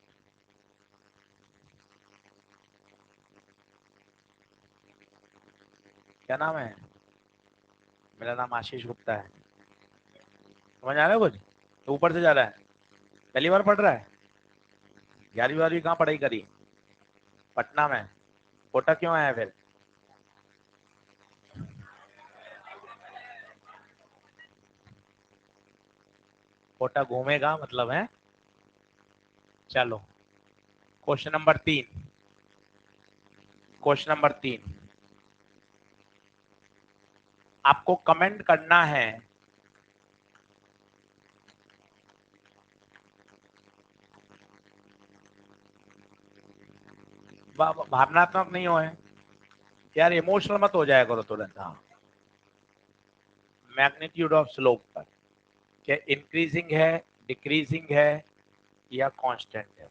क्या नाम है? मेरा नाम आशीष गुप्ता है। समझ आ रहा है कुछ? तो ऊपर से जा रहा है, पहली बार पढ़ रहा है? 11वीं 12वीं कहाँ पढ़ाई करी? पटना में। कोटा क्यों आया फिर? कोटा घूमेगा मतलब है। चलो, क्वेश्चन नंबर 3 आपको कमेंट करना है। भावनात्मक नहीं हो है यार, इमोशनल मत हो जाया करो तुरंत। हाँ, मैग्नीट्यूड ऑफ स्लोप पर क्या इंक्रीजिंग है, डिक्रीजिंग है या कांस्टेंट है?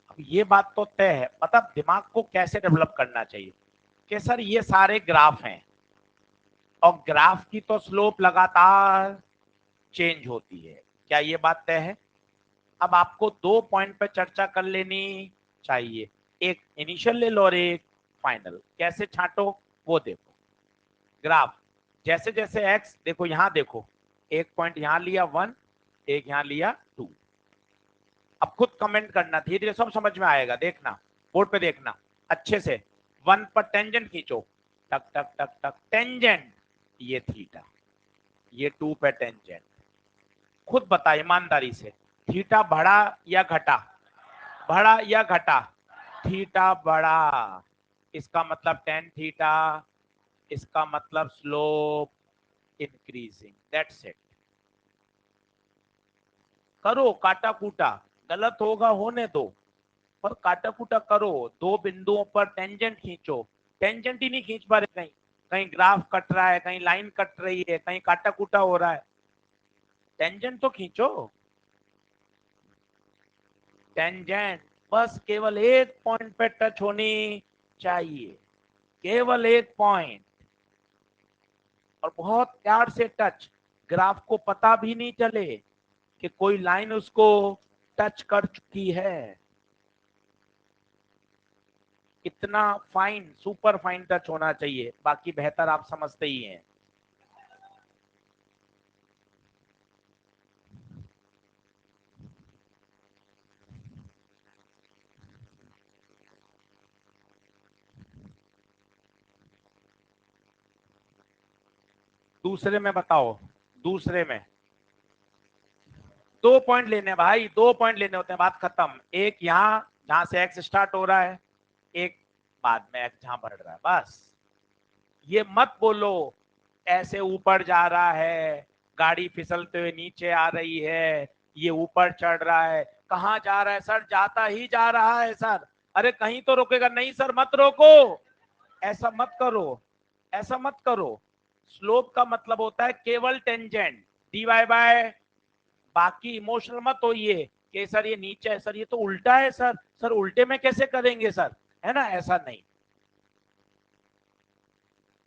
अब ये बात तो तय है, मतलब दिमाग को कैसे डेवलप करना चाहिए कि सर ये सारे ग्राफ हैं और ग्राफ की तो स्लोप लगातार चेंज होती है, क्या ये बात तय है? अब आपको 2 पॉइंट पे चर्चा कर लेनी चाहिए, एक इनिशियल ले लो और एक फाइनल। कैसे छांटो वो देखो। ग्राफ जैसे जैसे एक्स, देखो यहां देखो, एक पॉइंट यहां लिया 1, एक यहां लिया 2। अब खुद कमेंट करना, धीरे धीरे सब समझ में आएगा, देखना बोर्ड पे देखना अच्छे से। 1 पर टेंजेंट खींचो, टक टक टक टक टेंजेंट, ये थीटा, ये 2 पे टेंजेंट। खुद बता ईमानदारी से, थीटा बढ़ा या घटा? बढ़ा या घटा? थीटा बढ़ा, इसका मतलब टेन थीटा, इसका मतलब स्लोप इंक्रीजिंग, दैट्स इट। करो काटा कूटा, गलत होगा होने दो, पर काटा कूटा करो। 2 बिंदुओं पर टेंजेंट खींचो, टेंजेंट ही नहीं खींच पा रहे, कहीं कहीं ग्राफ कट रहा है, कहीं लाइन कट रही है, कहीं काटा कूटा हो रहा है, टेंजेंट तो खींचो। टेंजेंट बस केवल एक पॉइंट पे टच होनी चाहिए, केवल एक पॉइंट, और बहुत प्यार से टच, ग्राफ को पता भी नहीं चले कि कोई लाइन उसको टच कर चुकी है। इतना फाइन, सुपर फाइन टच होना चाहिए, बाकी बेहतर आप समझते ही हैं। दूसरे में बताओ, दूसरे में 2 पॉइंट लेने भाई, 2 पॉइंट लेने होते हैं, बात खत्म। एक यहाँ जहां से एक्स स्टार्ट हो रहा है, एक बाद में एक्स जहां बढ़ रहा है, बस। ये मत बोलो ऐसे ऊपर जा रहा है, गाड़ी फिसलते हुए नीचे आ रही है, ये ऊपर चढ़ रहा है, कहाँ जा रहा है सर? जाता ही जा रहा है सर। अरे कहीं तो रोकेगा नहीं सर, मत रोको, ऐसा मत करो, ऐसा मत करो। स्लोप का मतलब होता है केवल टेंजेंट, dy बाय, बाकी इमोशनल मत होइए कि सर ये नीचे है, सर ये तो उल्टा है सर, सर उल्टे में कैसे करेंगे सर, है ना, ऐसा नहीं।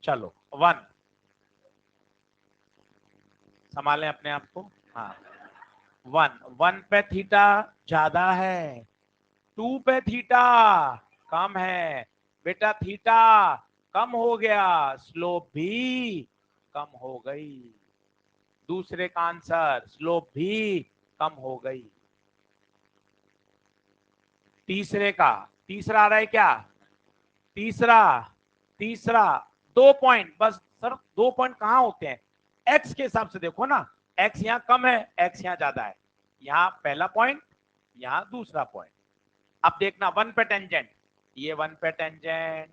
चलो 1, संभालें अपने आप को। हाँ, 1 पे थीटा ज्यादा है, 2 पे थीटा कम है। बेटा थीटा कम हो गया, स्लोप भी कम हो गई। दूसरे का आंसर, स्लोप भी कम हो गई। तीसरे का, तीसरा आ रहा है क्या? तीसरा, तीसरा 2 पॉइंट, बस सर 2 पॉइंट कहाँ होते हैं, एक्स के हिसाब से देखो ना, एक्स यहाँ कम है, एक्स यहाँ ज्यादा है, यहाँ पहला पॉइंट, यहाँ दूसरा पॉइंट। अब देखना 1 पे टेंजेंट, ये 1 पे टेंजेंट,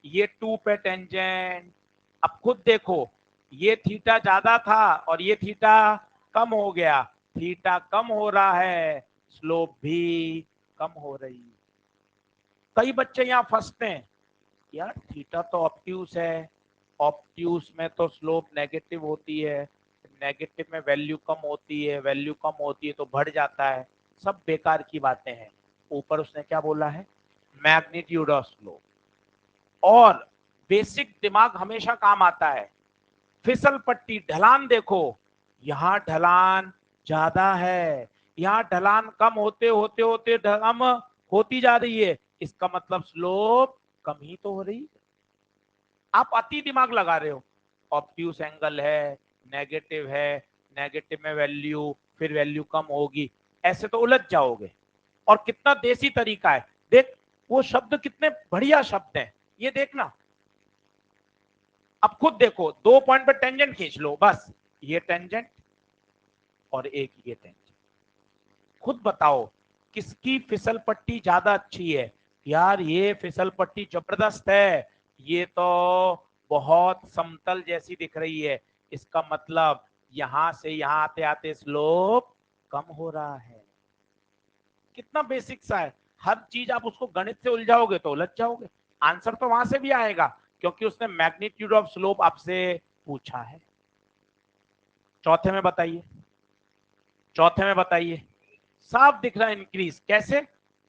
ये 2 पे टेंजेंट। अब खुद देखो, ये थीटा ज्यादा था और ये थीटा कम हो गया, थीटा कम हो रहा है, स्लोप भी कम हो रही। कई बच्चे यहाँ फंसते हैं, यार थीटा तो ऑब्ट्यूस है, ऑब्ट्यूस में तो स्लोप नेगेटिव होती है, नेगेटिव में वैल्यू कम होती है, वैल्यू कम होती है तो बढ़ जाता है, सब बेकार की बातें हैं। ऊपर उसने क्या बोला है, मैग्नीट्यूड ऑफ स्लोप। और बेसिक दिमाग हमेशा काम आता है। फिसल पट्टी ढलान देखो, यहाँ ढलान ज्यादा है, यहाँ ढलान कम होते होते होते कम होती जा रही है, इसका मतलब स्लोप कम ही तो हो रही है। आप अति दिमाग लगा रहे हो, ऑब्ट्यूस एंगल है, नेगेटिव है, नेगेटिव में वैल्यू, फिर वैल्यू कम होगी, ऐसे तो उलझ जाओगे। और कितना देसी तरीका है, देख वो शब्द कितने बढ़िया शब्द हैं, ये देखना। अब खुद देखो, 2 पॉइंट पर टेंजेंट खींच लो, बस ये टेंजेंट और एक ये टेंजेंट, खुद बताओ किसकी फिसल पट्टी ज्यादा अच्छी है। यार ये फिसल पट्टी जबरदस्त है, ये तो बहुत समतल जैसी दिख रही है, इसका मतलब यहां से यहां आते आते स्लोप कम हो रहा है। कितना बेसिक सा है, हर चीज आप उसको गणित से उलझाओगे तो उलझ जाओगे। आंसर तो वहां से भी आएगा क्योंकि उसने मैग्नीट्यूड ऑफ स्लोप आपसे पूछा है। चौथे में बताइए, चौथे में बताइए, साफ दिख रहा है इंक्रीज, कैसे,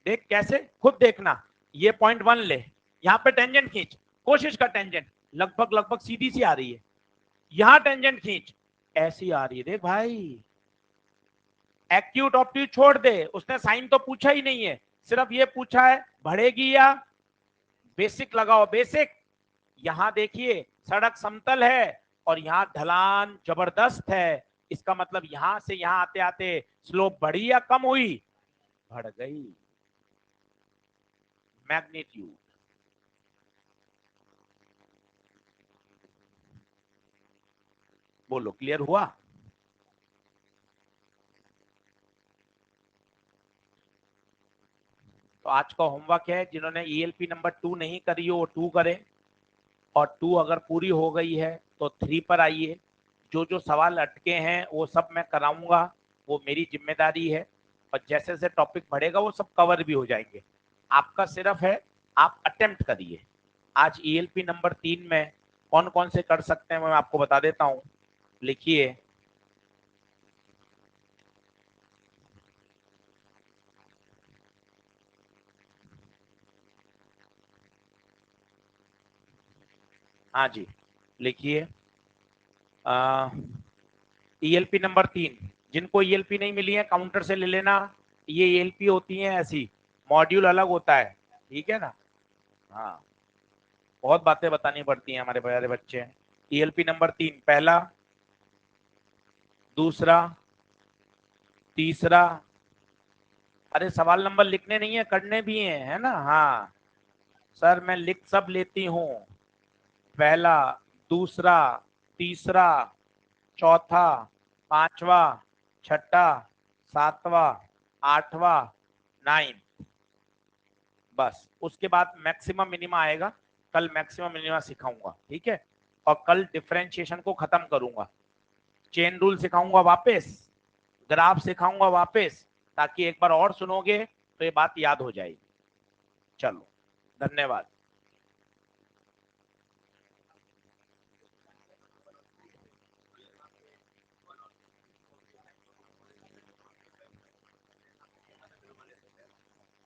देख कैसे, खुद देखना। ये पॉइंट 1 ले, यहाँ पे टेंजेंट खींच, कोशिश कर, टेंजेंट लगभग लगभग सीधी सी आ रही है, यहां टेंजेंट खींच, ऐसी आ रही है, देख भाई। एक्यूट ऑप्ट्यूट छोड़ दे, उसने साइन तो पूछा ही नहीं है, सिर्फ ये पूछा है बढ़ेगी या, बेसिक लगाओ बेसिक। यहां देखिए सड़क समतल है और यहां ढलान जबरदस्त है, इसका मतलब यहां से यहां आते आते स्लोप बढ़ी या कम हुई, बढ़ गई। मैग्नीट्यूड, बोलो क्लियर हुआ। तो आज का होमवर्क है, जिन्होंने ईएलपी नंबर 2 नहीं करी हो वो 2 करें, और 2 अगर पूरी हो गई है तो 3 पर आइए। जो जो सवाल अटके हैं वो सब मैं कराऊंगा, वो मेरी जिम्मेदारी है, और जैसे जैसे टॉपिक बढ़ेगा वो सब कवर भी हो जाएंगे। आपका सिर्फ है, आप अटेम्प्ट करिए। आज ईएलपी नंबर 3 में कौन कौन से कर सकते हैं मैं आपको बता देता हूँ, लिखिए। हाँ जी, लिखिए। ईएलपी नंबर 3, जिनको ईएलपी नहीं मिली है काउंटर से ले लेना, ये ईएलपी होती है ऐसी, मॉड्यूल अलग होता है, ठीक है ना। हाँ, बहुत बातें बतानी पड़ती हैं, हमारे प्यारे बच्चे। ईएलपी नंबर 3, पहला, दूसरा, तीसरा, अरे सवाल नंबर लिखने नहीं है, करने भी है ना। हाँ सर मैं लिख सब लेती हूँ, पहला, दूसरा, तीसरा, चौथा, पांचवा, छठा, सातवां, आठवां, 9, बस उसके बाद मैक्सिमम मिनिमा आएगा। कल मैक्सिमम मिनिमा सिखाऊंगा, ठीक है। और कल डिफरेंशिएशन को खत्म करूंगा, चेन रूल सिखाऊंगा वापस, ग्राफ सिखाऊंगा वापस, ताकि एक बार और सुनोगे तो ये बात याद हो जाएगी। चलो, धन्यवाद।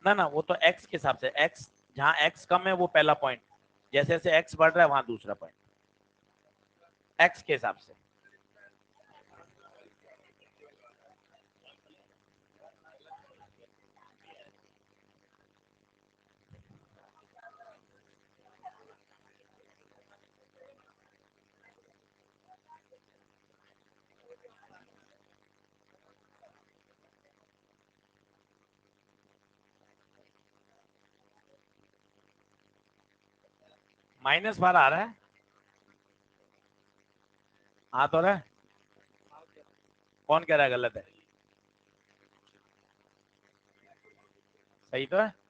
ना ना, वो तो एक्स के हिसाब से, एक्स जहां एक्स कम है वो पहला पॉइंट, जैसे जैसे एक्स बढ़ रहा है वहां दूसरा पॉइंट, एक्स के हिसाब से। माइनस बार आ रहा है, हाँ तो रहा है, कौन कह रहा है गलत है? सही तो है।